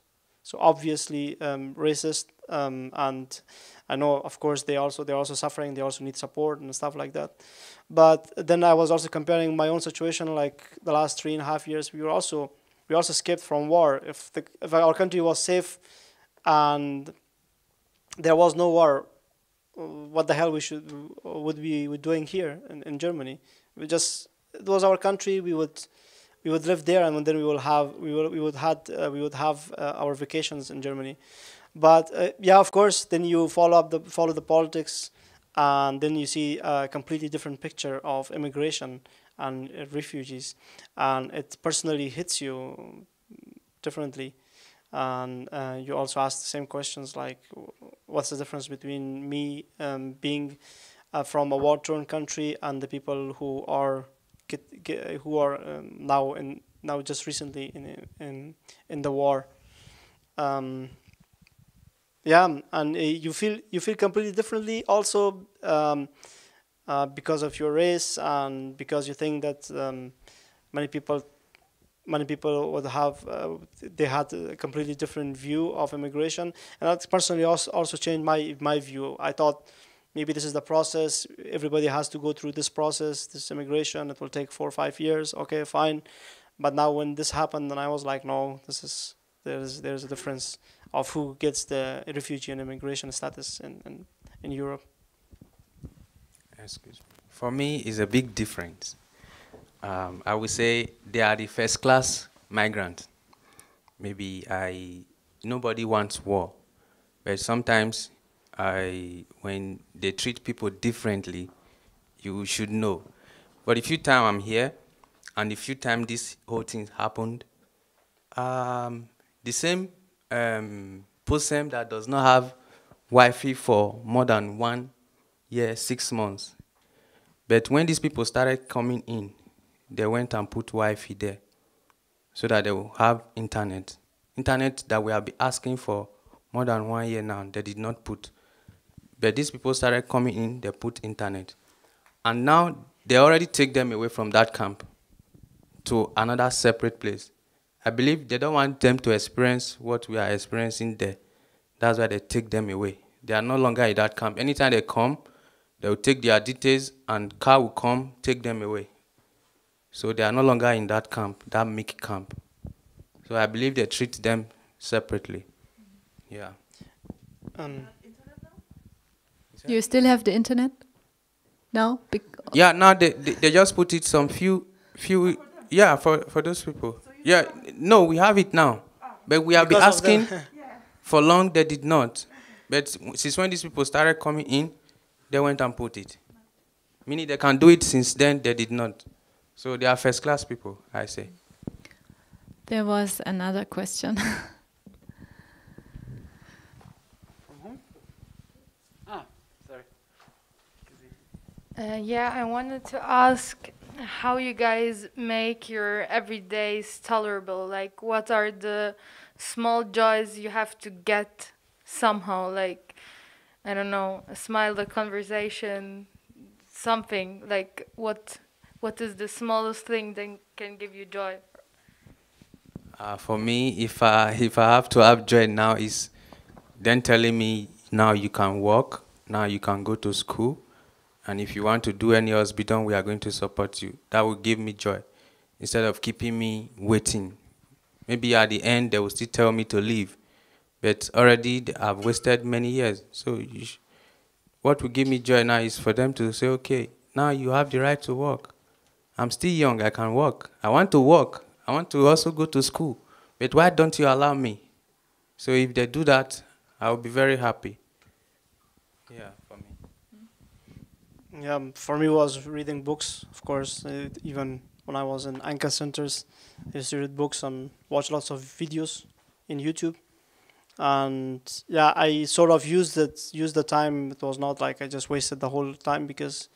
so obviously racist, and I know, of course, they're also suffering. They also need support and stuff like that. But then I was also comparing my own situation. Like the last 3.5 years, we also escaped from war. If our country was safe and there was no war, what the hell would we be doing here in Germany? It was our country. We would live there, and then we would have our vacations in Germany. But yeah, of course, then you follow the politics, and then you see a completely different picture of immigration and refugees, and it personally hits you differently. And you also ask the same questions like, what's the difference between me being from a war-torn country and the people who are now just recently in the war. Yeah, and you feel completely differently also because of your race, and because you think that many people would have they had a completely different view of immigration, and that personally also changed my view. I thought maybe this is the process. Everybody has to go through this process, this immigration. It will take 4 or 5 years. Okay, fine. But now when this happened, then I was like, no, there's a difference of who gets the refugee and immigration status in Europe. Excuse me. For me, it's a big difference. I would say they are the first class migrant. Maybe nobody wants war, but sometimes when they treat people differently, you should know. But the few time I'm here, and the few time this whole thing happened, the same person that does not have Wi-Fi for more than 1 year, 6 months. But when these people started coming in, they went and put Wi-Fi there so that they will have internet. Internet that we have been asking for more than 1 year now, they did not put. But these people started coming in, they put internet. And now they already take them away from that camp to another separate place. I believe they don't want them to experience what we are experiencing there. That's why they take them away. They are no longer in that camp. Anytime they come, they will take their details and car will come, take them away. So they are no longer in that camp, that MIC camp. So I believe they treat them separately. Yeah. You still have the internet now? Yeah, now they just put it some few yeah, for those people. Yeah, no, we have it now. But we have been asking for long, they did not. But since when these people started coming in, they went and put it. Meaning they can do it since then, they did not. So they are first class people, I say. There was another question. Yeah, I wanted to ask how you guys make your everydays tolerable. Like, what are the small joys you have to get somehow? Like, I don't know, a smile, a conversation, something. Like, what is the smallest thing that can give you joy? For me, if I have to have joy now, is then telling me now you can work, now you can go to school. And if you want to do any hospital, we are going to support you. That will give me joy, instead of keeping me waiting. Maybe at the end, they will still tell me to leave. But already, I've wasted many years. So what will give me joy now is for them to say, okay, now you have the right to work. I'm still young, I can work. I want to work. I want to also go to school. But why don't you allow me? So if they do that, I will be very happy. Yeah, for me. Yeah, for me it was reading books, of course. Even when I was in ANKER centers, I used to read books and watch lots of videos in YouTube. And yeah, I sort of used the time. It was not like I just wasted the whole time, because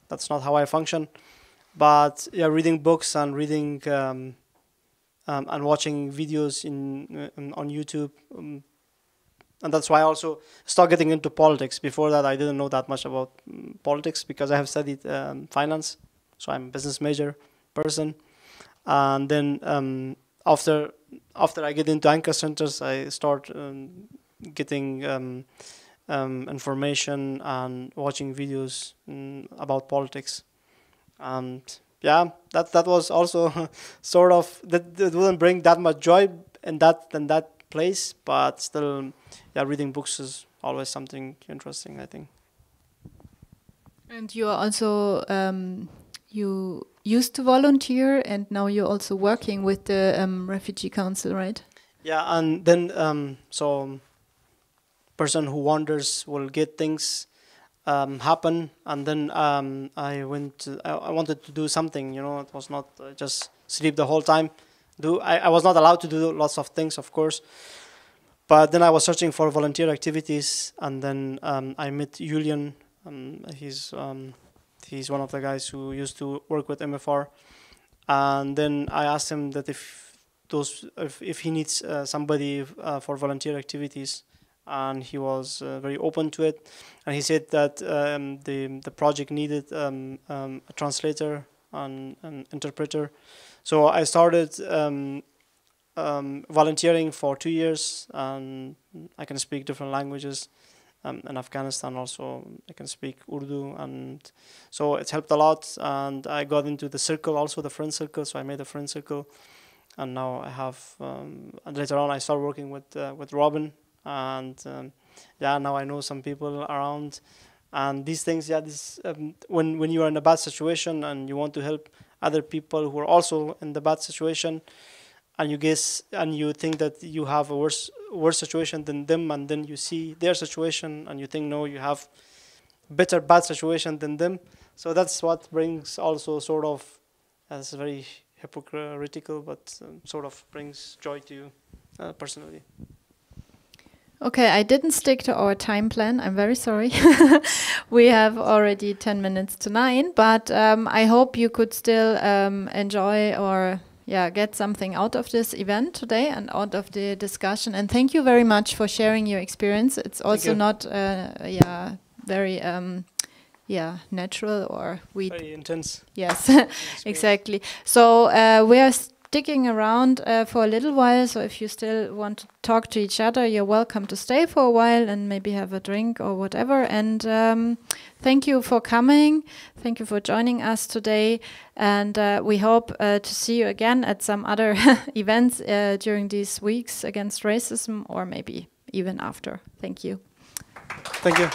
that's not how I function. But yeah, reading books and reading and watching videos on YouTube. And that's why I also started getting into politics. Before that, I didn't know that much about politics, because I have studied finance. So I'm a business major person. And then after after I get into ANKER-Centers, I start getting information and watching videos about politics. And yeah, that was also sort of, that wouldn't bring that much joy in that place, but still, yeah, reading books is always something interesting, I think. And you are also, you used to volunteer, and now you're also working with the Refugee Council, right? Yeah, and then so person who wanders will get things happen, and then I wanted to do something, you know. It was not just sleep the whole time. I was not allowed to do lots of things, of course, but then I was searching for volunteer activities, and then I met Julian. He's one of the guys who used to work with MFR, and then I asked him that if he needs somebody for volunteer activities, and he was very open to it, and he said that the project needed a translator and an interpreter. So I started volunteering for 2 years, and I can speak different languages. In Afghanistan also I can speak Urdu, and so it helped a lot. And I got into the circle, also the friend circle, so I made a friend circle, and now I have and later on I started working with Robin, and yeah, now I know some people around. And these things, yeah, when you are in a bad situation and you want to help other people who are also in the bad situation, and you think that you have a worse situation than them, and then you see their situation and you think, no, you have better bad situation than them. So that's what brings also sort of, it's very hypocritical, but sort of brings joy to you personally. Okay, I didn't stick to our time plan. I'm very sorry. We have already 10 minutes to 9, but I hope you could still enjoy or get something out of this event today and out of the discussion. And thank you very much for sharing your experience. It's also not very natural, or very intense. Yes, exactly. So we are sticking around for a little while, so if you still want to talk to each other, you're welcome to stay for a while and maybe have a drink or whatever. And thank you for coming. Thank you for joining us today. And we hope to see you again at some other events during these weeks against racism, or maybe even after. Thank you. Thank you.